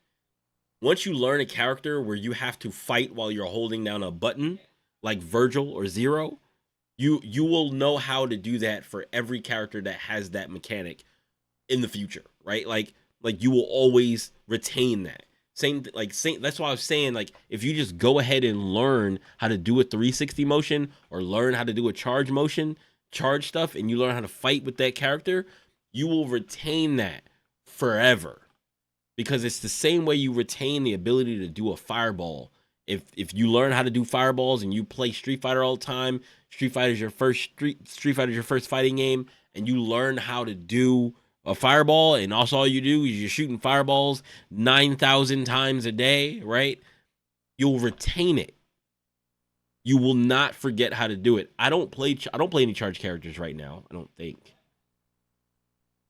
Once you learn a character where you have to fight while you're holding down a button, like Virgil or Zero, you will know how to do that for every character that has that mechanic in the future, right? Like you will always retain that. Same that's why I was saying, like, if you just go ahead and learn how to do a 360 motion or learn how to do a charge motion, charge stuff, and you learn how to fight with that character, you will retain that forever. Because it's the same way you retain the ability to do a fireball. If you learn how to do fireballs and you play Street Fighter all the time, Street Fighter's your first Street Fighter's your first fighting game, and you learn how to do a fireball, and also all you do is you're shooting fireballs 9,000 times a day, right? You'll retain it. You will not forget how to do it. I don't play any charge characters right now. I don't think.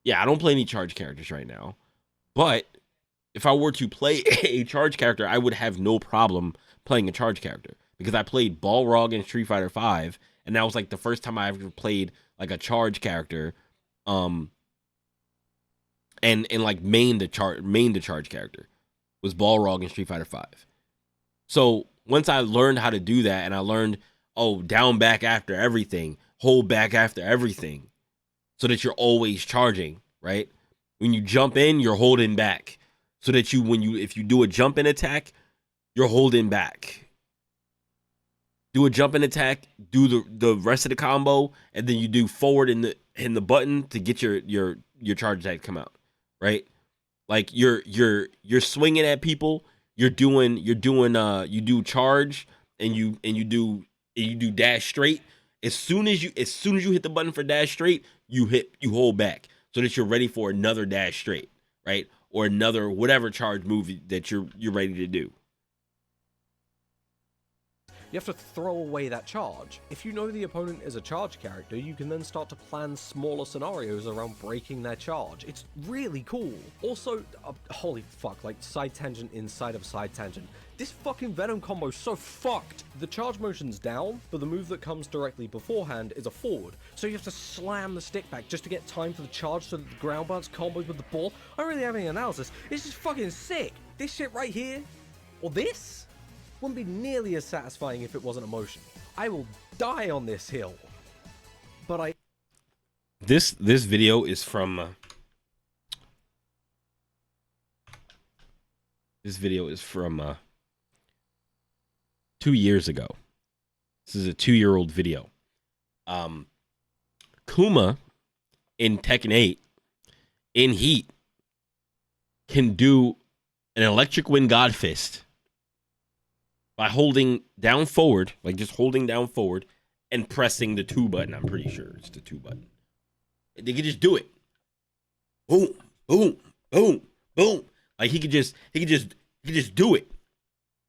Yeah, I don't play any charge characters right now. But if I were to play a charge character, I would have no problem playing a charge character because I played Balrog in Street Fighter V, and that was like the first time I ever played like a charge character, and like main the charge character was Balrog in Street Fighter V. So once I learned how to do that, and I learned, down back after everything, hold back after everything, so that you're always charging, right? When you jump in, you're holding back. So that if you do a jump in attack, you're holding back. Do a jump in attack, do the rest of the combo, and then you do forward in the button to get your charge attack to come out, right? Like you're swinging at people, you do charge and you do dash straight. As soon as you hit the button for dash straight, you hold back so that you're ready for another dash straight, right? Or another whatever charge move that you're ready to do. You have to throw away that charge. If you know the opponent is a charge character, you can then start to plan smaller scenarios around breaking their charge. It's really cool. Also, holy fuck, like side tangent inside of side tangent. This fucking Venom combo is so fucked. The charge motion's down, but the move that comes directly beforehand is a forward. So you have to slam the stick back just to get time for the charge so that the ground bounce combos with the ball. I don't really have any analysis. It's just fucking sick. This shit right here, or this, wouldn't be nearly as satisfying if it wasn't a motion. I will die on this hill. But This video is from this video is from 2 years ago. This is a 2-year-old video. Kuma in Tekken 8 in Heat can do an electric wind god fist by holding down forward, like just holding down forward and pressing the 2 button. I'm pretty sure it's the 2 button. They could just do it. Boom, boom, boom, boom. Like he could just do it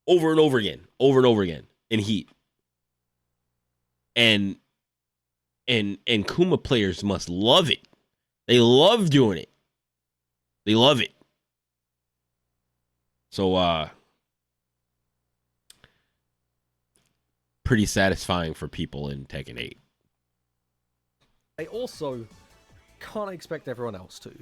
over and over again in Heat. And Kuma players must love it. They love doing it. They love it. So pretty satisfying for people in Tekken 8. I also can't expect everyone else to.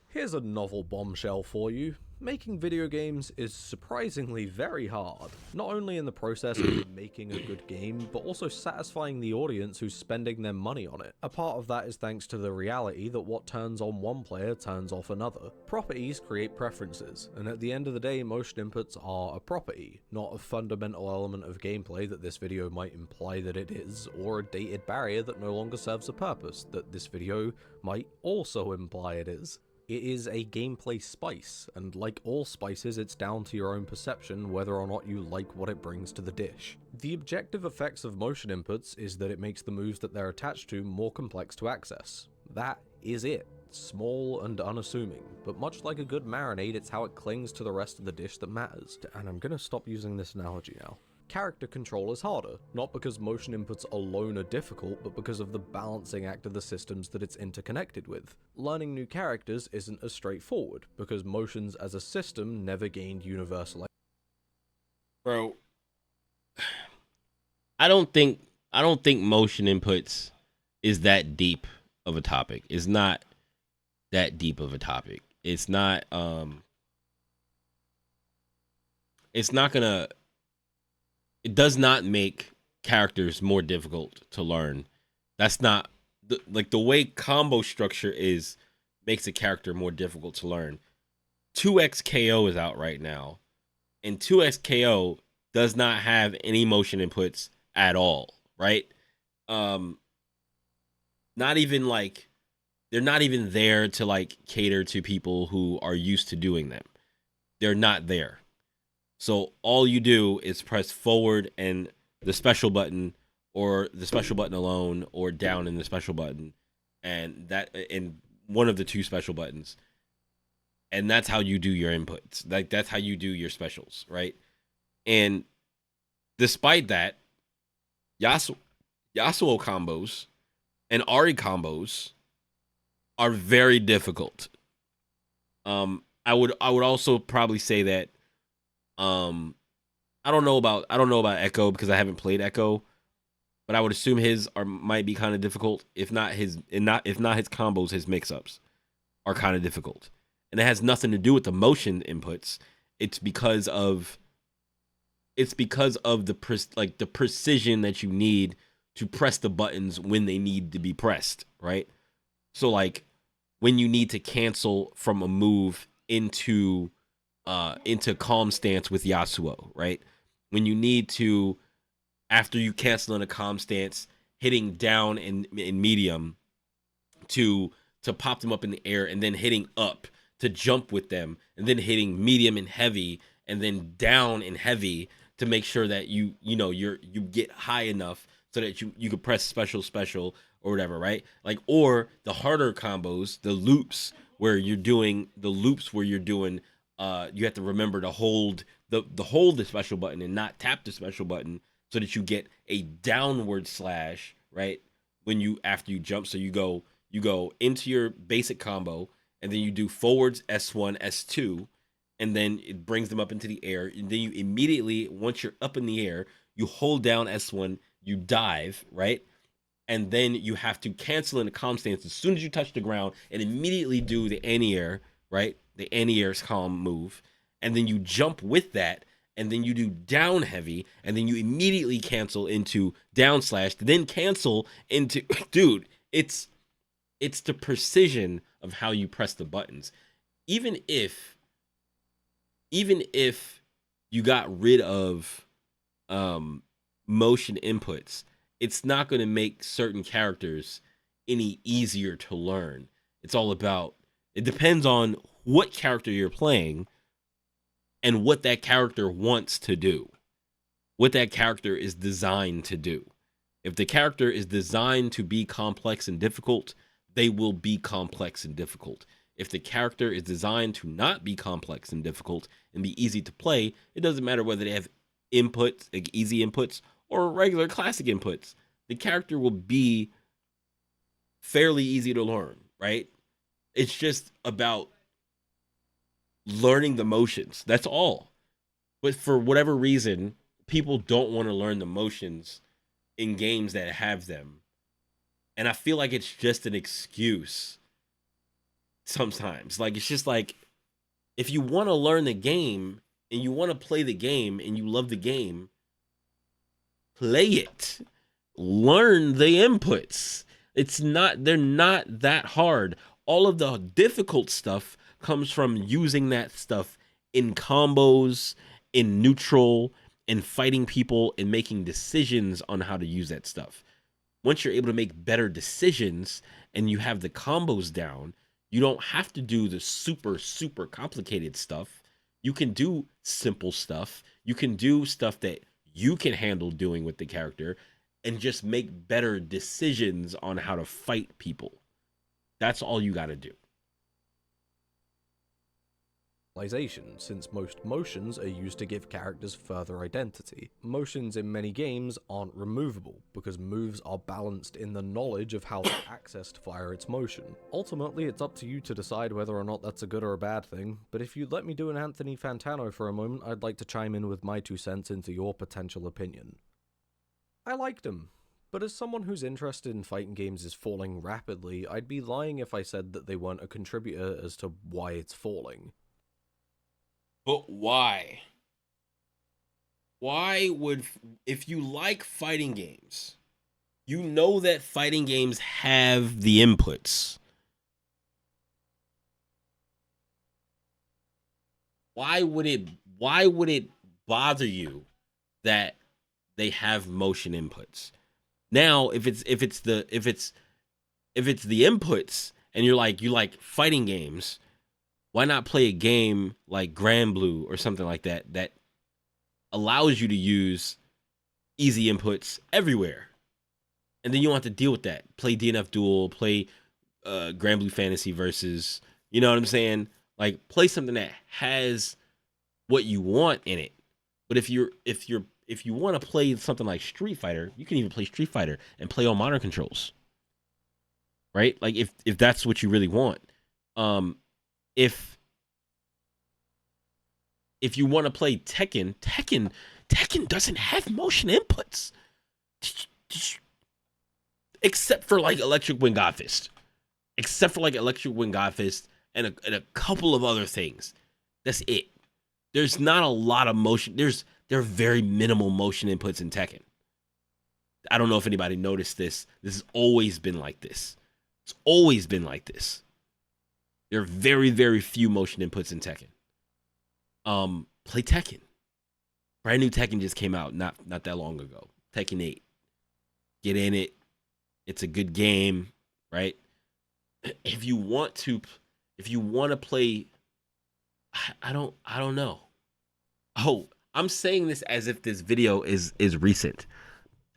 Here's a novel bombshell for you. Making video games is surprisingly very hard. Not only in the process of making a good game, but also satisfying the audience who's spending their money on it. A part of that is thanks to the reality that what turns on one player turns off another. Properties create preferences, and at the end of the day, motion inputs are a property, not a fundamental element of gameplay that this video might imply that it is, or a dated barrier that no longer serves a purpose that this video might also imply it is. It is a gameplay spice, and like all spices, it's down to your own perception whether or not you like what it brings to the dish. The objective effects of motion inputs is that it makes the moves that they're attached to more complex to access. That is it. Small and unassuming, but much like a good marinade, it's how it clings to the rest of the dish that matters. And I'm gonna stop using this analogy now. Character control is harder, not because motion inputs alone are difficult, but because of the balancing act of the systems that it's interconnected with. Learning new characters isn't as straightforward, because motions as a system never gained universal. Bro, I don't think I don't think motion inputs is that deep of a topic. It's not that deep of a topic. It's not gonna it does not make characters more difficult to learn. That's not like the way combo structure is makes a character more difficult to learn. 2x KO is out right now, and 2x KO does not have any motion inputs at all, right? Um not even like they're not even there to like cater to people who are used to doing them. They're not there. So all you do is press forward and the special button, or the special button alone, or down in the special button, and that in one of the two special buttons, and that's how you do your inputs. Like that's how you do your specials, right? And despite that, Yasuo, Yasuo combos and Ari combos are very difficult. I would also probably say that um I don't know about Echo because I haven't played Echo, but I would assume his are might be kind of difficult. If not his combos, his mix ups are kind of difficult, and it has nothing to do with the motion inputs. It's because of the precision that you need to press the buttons when they need to be pressed, right? So like when you need to cancel from a move into calm stance with Yasuo, right? When you need to, after you cancel in a calm stance, hitting down in medium to pop them up in the air, and then hitting up to jump with them, and then hitting medium and heavy, and then down and heavy to make sure that you get high enough so that you could press special or whatever, right? Like, or the harder combos, the loops where you're doing you have to remember to hold the special button and not tap the special button so that you get a downward slash, right? When you after you jump, so you go into your basic combo, and then you do forwards S1, S2, and then it brings them up into the air. And then you immediately, once you're up in the air, you hold down S1, you dive, right? And then you have to cancel in the calm stance as soon as you touch the ground and immediately do the anti-air, right? The anti-air's calm move. And then you jump with that, and then you do down heavy, and then you immediately cancel into down slash, then cancel into dude, it's the precision of how you press the buttons. Even if you got rid of um motion inputs, it's not going to make certain characters any easier to learn. It's all about, it depends on what character you're playing and what that character wants to do, what that character is designed to do. If the character is designed to be complex and difficult, they will be complex and difficult. If the character is designed to not be complex and difficult and be easy to play, it doesn't matter whether they have inputs, like easy inputs, or regular classic inputs. The character will be fairly easy to learn, right? It's just about learning the motions. That's all. But for whatever reason, people don't want to learn the motions in games that have them. And I feel like it's just an excuse sometimes. Like, it's just like, if you want to learn the game and you want to play the game and you love the game, play it. Learn the inputs. They're not that hard. All of the difficult stuff comes from using that stuff in combos, in neutral, in fighting people, and making decisions on how to use that stuff. Once you're able to make better decisions and you have the combos down, you don't have to do the super, super complicated stuff. You can do simple stuff. You can do stuff that you can handle doing with the character and just make better decisions on how to fight people. That's all you got to do. Since most motions are used to give characters further identity. Motions in many games aren't removable, because moves are balanced in the knowledge of how they're accessed via its motion. Ultimately, it's up to you to decide whether or not that's a good or a bad thing, but if you'd let me do an Anthony Fantano for a moment, I'd like to chime in with my 2 cents into your potential opinion. I liked him, But as someone who's interested in fighting games is falling rapidly, I'd be lying if I said that they weren't a contributor as to why it's falling. But why? Why would, if you like fighting games, you know that fighting games have the inputs. Why would it bother you that they have motion inputs? Now, if it's the inputs and you like fighting games, why not play a game like Grand Blue or something like that that allows you to use easy inputs everywhere? And then you don't have to deal with that. Play DNF Duel, play Grand Blue Fantasy versus, you know what I'm saying? Like, play something that has what you want in it. But if you want to play something like Street Fighter, you can even play Street Fighter and play on modern controls. Right? Like, if that's what you really want. If you want to play Tekken doesn't have motion inputs. Except for like Electric Wind God Fist. And a couple of other things. That's it. There's not a lot of motion. There are very minimal motion inputs in Tekken. I don't know if anybody noticed this. This has always been like this. It's always been like this. There are very, very few motion inputs in Tekken. Play Tekken. Brand new Tekken just came out not that long ago. Tekken 8. Get in it. It's a good game, right? If you want to play, I don't know. Oh, I'm saying this as if this video is recent.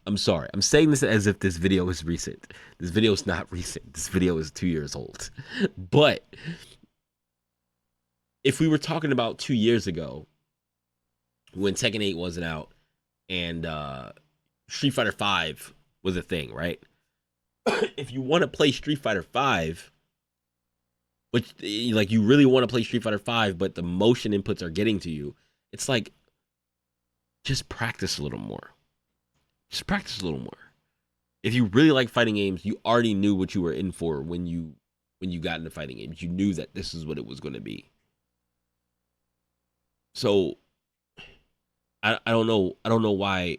I'm sorry. I'm saying this as if this video is recent. This video is not recent. This video is 2 years old. But if we were talking about 2 years ago, when Tekken 8 wasn't out and Street Fighter 5 was a thing, right? If you want to play Street Fighter 5, which, like, you really want to play Street Fighter 5, but the motion inputs are getting to you, it's like, just practice a little more. Just practice a little more. If you really like fighting games, you already knew what you were in for when you got into fighting games. You knew that this is what it was going to be. So I don't know why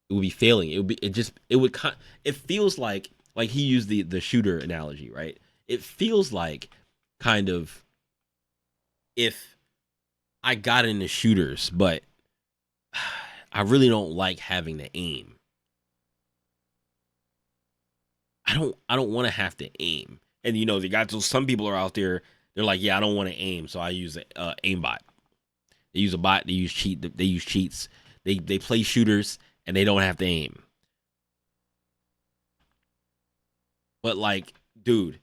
it would be failing. It feels like he used the shooter analogy, right? It feels like kind of if I got into shooters, but I really don't like having to aim. I don't want to have to aim. And you know, some people are out there, they're like, yeah, I don't want to aim, so I use a aimbot. They use a bot, they use cheats. They play shooters and they don't have to aim. But like, dude,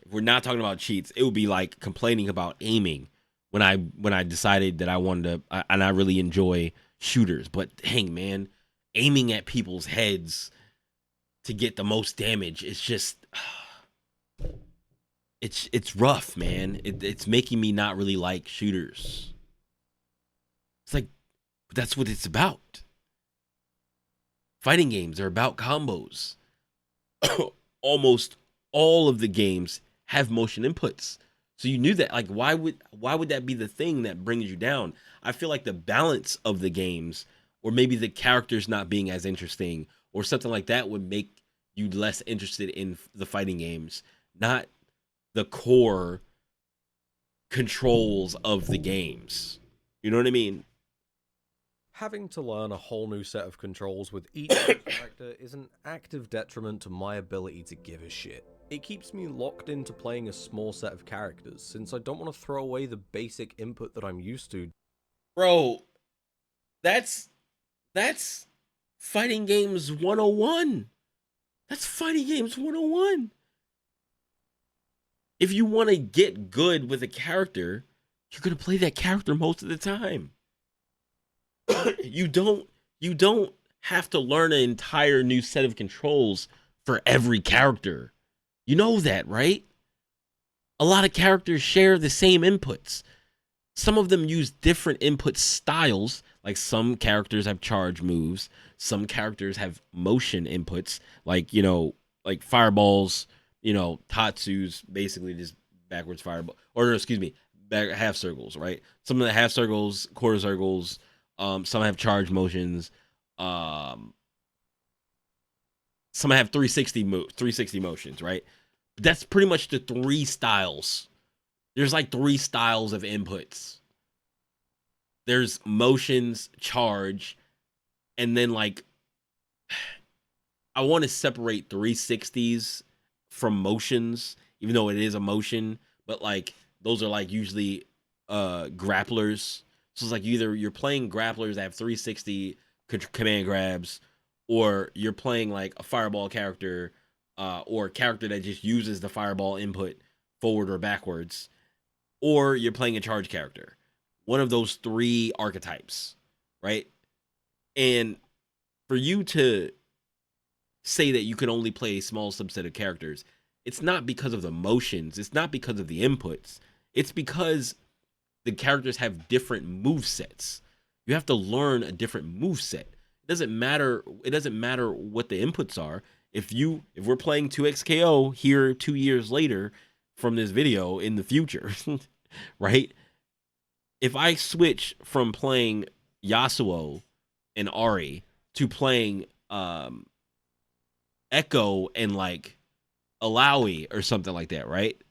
if we're not talking about cheats, it would be like complaining about aiming when I decided that I wanted to, and I really enjoy shooters. But dang, man, aiming at people's heads to get the most damage, it's just, it's rough, man. It's making me not really like shooters. It's like, but that's what it's about. Fighting games are about combos. Almost all of the games have motion inputs. So you knew that. Like, why would that be the thing that brings you down? I feel like the balance of the games, or maybe the characters not being as interesting, or something like that, would make you less interested in the fighting games, not the core controls of the games. You know what I mean? Having to learn a whole new set of controls with each character is an active detriment to my ability to give a shit. It keeps me locked into playing a small set of characters, since I don't want to throw away the basic input that I'm used to. Bro, that's fighting games 101. That's fighting games 101. If you want to get good with a character, you're going to play that character most of the time. You don't have to learn an entire new set of controls for every character. You know that, right? A lot of characters share the same inputs. Some of them use different input styles. Like some characters have charge moves. Some characters have motion inputs. Like, like fireballs, Tatsu's basically just backwards fireball. Or, excuse me, back half circles, right? Some of the half circles, quarter circles, some have charge motions. Some have 360 motions, right? That's pretty much the three styles. There's like three styles of inputs. There's motions, charge, and then like I want to separate 360s from motions, even though it is a motion, but like those are like usually grapplers. So it's like either you're playing grapplers that have 360 command grabs, or you're playing like a fireball character, or a character that just uses the fireball input forward or backwards, or you're playing a charge character. One of those three archetypes, right? And for you to say that you can only play a small subset of characters, it's not because of the motions, it's not because of the inputs, it's because the characters have different move sets. You have to learn a different move set. It doesn't matter what the inputs are. If we're playing 2XKO here 2 years later from this video in the future, right? If I switch from playing Yasuo and Ari to playing Echo and like Alawi or something like that, right?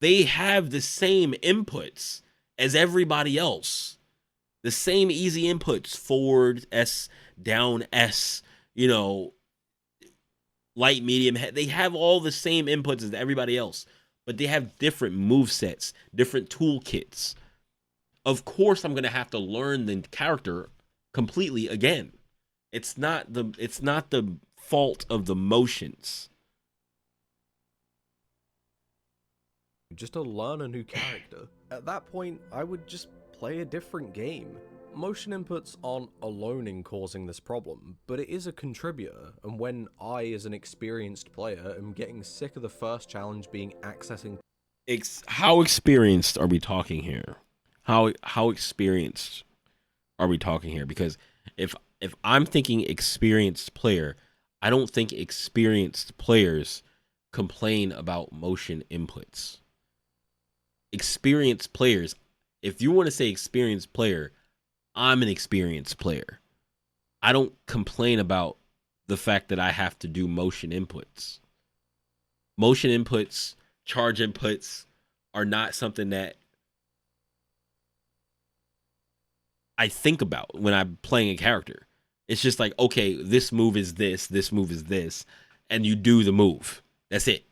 They have the same inputs as everybody else. The same easy inputs, forward S, down S, light, medium. They have all the same inputs as everybody else, but they have different move sets, different toolkits. Of course, I'm gonna have to learn the character completely again. It's not the fault of the motions. Just to learn a new character. At that point, I would just play a different game. Motion inputs aren't alone in causing this problem, but it is a contributor, and when I, as an experienced player, am getting sick of the first challenge being accessing... How experienced are we talking here? How experienced are we talking here? Because if I'm thinking experienced player, I don't think experienced players complain about motion inputs. Experienced players, if you want to say experienced player, I'm an experienced player. I don't complain about the fact that I have to do motion inputs. Motion inputs, charge inputs are not something that I think about when I'm playing a character. It's just like, okay, this move is this move is this, and you do the move. That's it.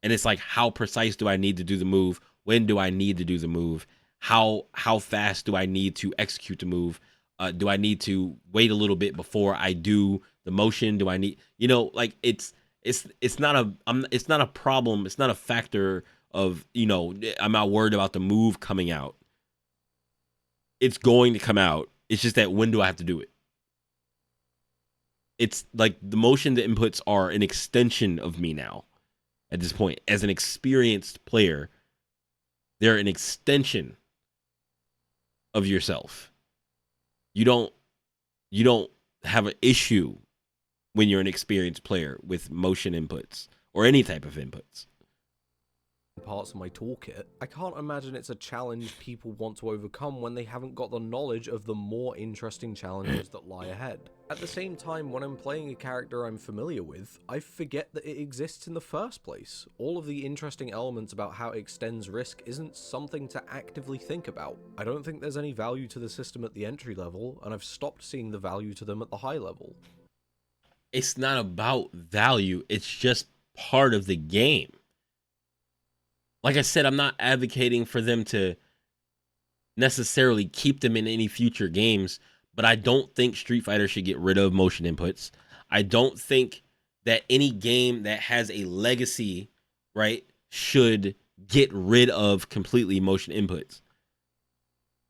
And it's like, how precise do I need to do the move? When do I need to do the move? How fast do I need to execute the move? Do I need to wait a little bit before I do the motion? Do I need, like it's not a problem. It's not a factor of, I'm not worried about the move coming out. It's going to come out. It's just that when do I have to do it? It's like the motion, the inputs are an extension of me now. At this point, as an experienced player, they're an extension of yourself. You don't have an issue when you're an experienced player with motion inputs or any type of inputs. Parts of my toolkit, I can't imagine it's a challenge people want to overcome when they haven't got the knowledge of the more interesting challenges that lie ahead. At the same time, when I'm playing a character I'm familiar with, I forget that it exists in the first place. All of the interesting elements about how it extends risk isn't something to actively think about. I don't think there's any value to the system at the entry level, and I've stopped seeing the value to them at the high level. It's not about value, it's just part of the game. Like I said, I'm not advocating for them to necessarily keep them in any future games, but I don't think Street Fighter should get rid of motion inputs. I don't think that any game that has a legacy, right, should get rid of completely motion inputs.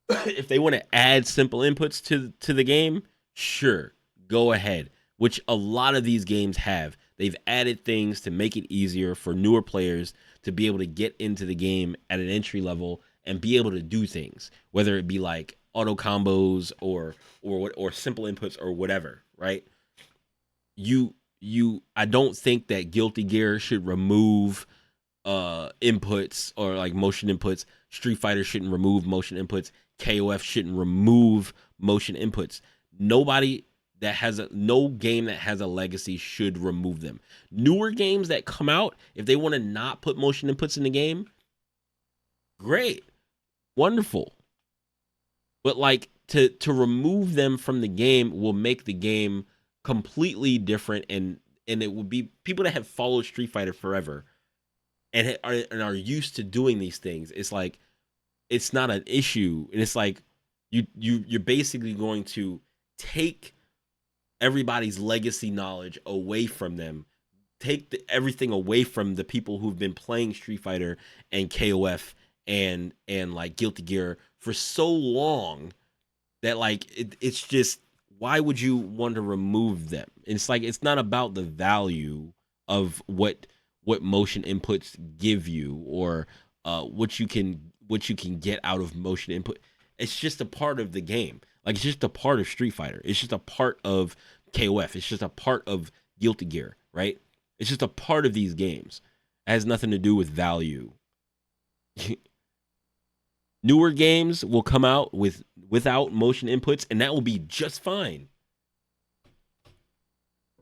If they want to add simple inputs to the game, sure, go ahead, which a lot of these games have. They've added things to make it easier for newer players to be able to get into the game at an entry level and be able to do things, whether it be like auto combos or simple inputs or whatever, right? I don't think that Guilty Gear should remove inputs or like motion inputs. Street Fighter shouldn't remove motion inputs. KOF shouldn't remove motion inputs. No game that has a legacy should remove them. Newer games that come out, if they want to not put motion inputs in the game, great, wonderful. But like to remove them from the game will make the game completely different, and it would be people that have followed Street Fighter forever and are used to doing these things. It's like it's not an issue, and it's like you're basically going to take everybody's legacy knowledge away from them, take everything away from the people who've been playing Street Fighter and KOF and like Guilty Gear for so long that like it's just, why would you want to remove them? It's like it's not about the value of what motion inputs give you or what you can get out of motion input. It's just a part of the game. Like it's just a part of Street Fighter. It's just a part of KOF. It's just a part of Guilty Gear, right? It's just a part of these games. It has nothing to do with value. Newer games will come out without motion inputs, and that will be just fine.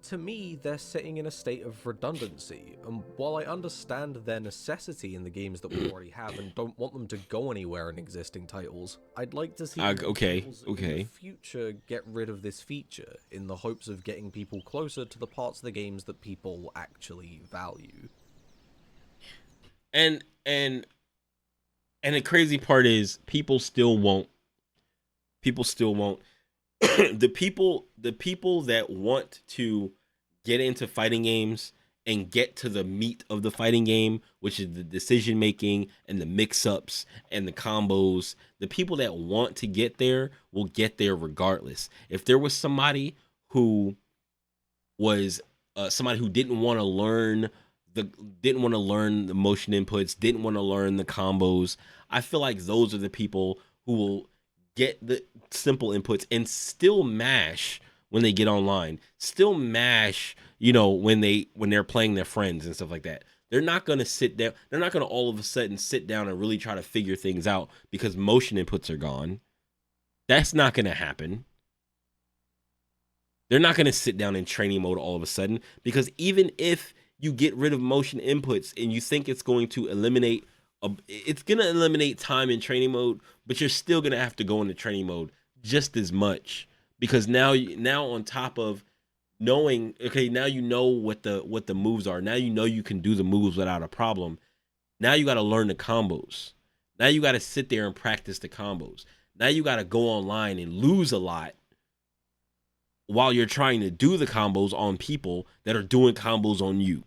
To me, they're sitting in a state of redundancy, and while I understand their necessity in the games that we already have and don't want them to go anywhere in existing titles, I'd like to see titles in the future get rid of this feature in the hopes of getting people closer to the parts of the games that people actually value. And the crazy part is people still won't. the people that want to get into fighting games and get to the meat of the fighting game, which is the decision making and the mix-ups and the combos, the people that want to get there will get there regardless. If there was somebody who was somebody who didn't want to learn the motion inputs, didn't want to learn the combos, I feel like those are the people who will get the simple inputs and still mash when they get online, still mash, when they're playing their friends and stuff like that. They're not going to sit down. They're not going to all of a sudden sit down and really try to figure things out because motion inputs are gone. That's not going to happen. They're not going to sit down in training mode all of a sudden, because even if you get rid of motion inputs and you think it's going to eliminate time in training mode, but you're still going to have to go into training mode just as much, because now on top of knowing, okay, now you know what the moves are. Now you can do the moves without a problem. Now you got to learn the combos. Now you got to sit there and practice the combos. Now you got to go online and lose a lot while you're trying to do the combos on people that are doing combos on you.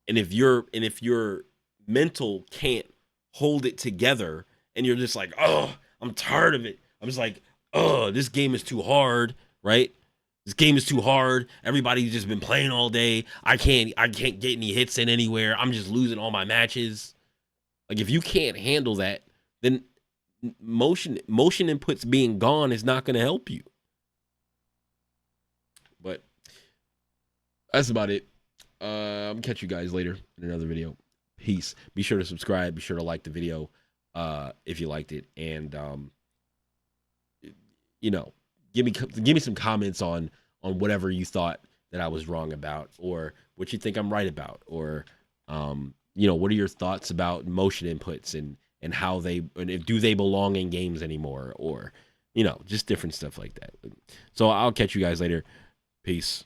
And if your mental can't hold it together and you're just like, oh, I'm tired of it. I'm just like, oh, this game is too hard, right? This game is too hard. Everybody's just been playing all day. I can't get any hits in anywhere. I'm just losing all my matches. Like, if you can't handle that, then motion inputs being gone is not going to help you. But that's about it. I'm gonna catch you guys later in another video. Peace. Be sure to subscribe. Be sure to like the video if you liked it, and give me some comments on whatever you thought that I was wrong about, or what you think I'm right about, or what are your thoughts about motion inputs and how do they belong in games anymore, or just different stuff like that. So I'll catch you guys later. Peace.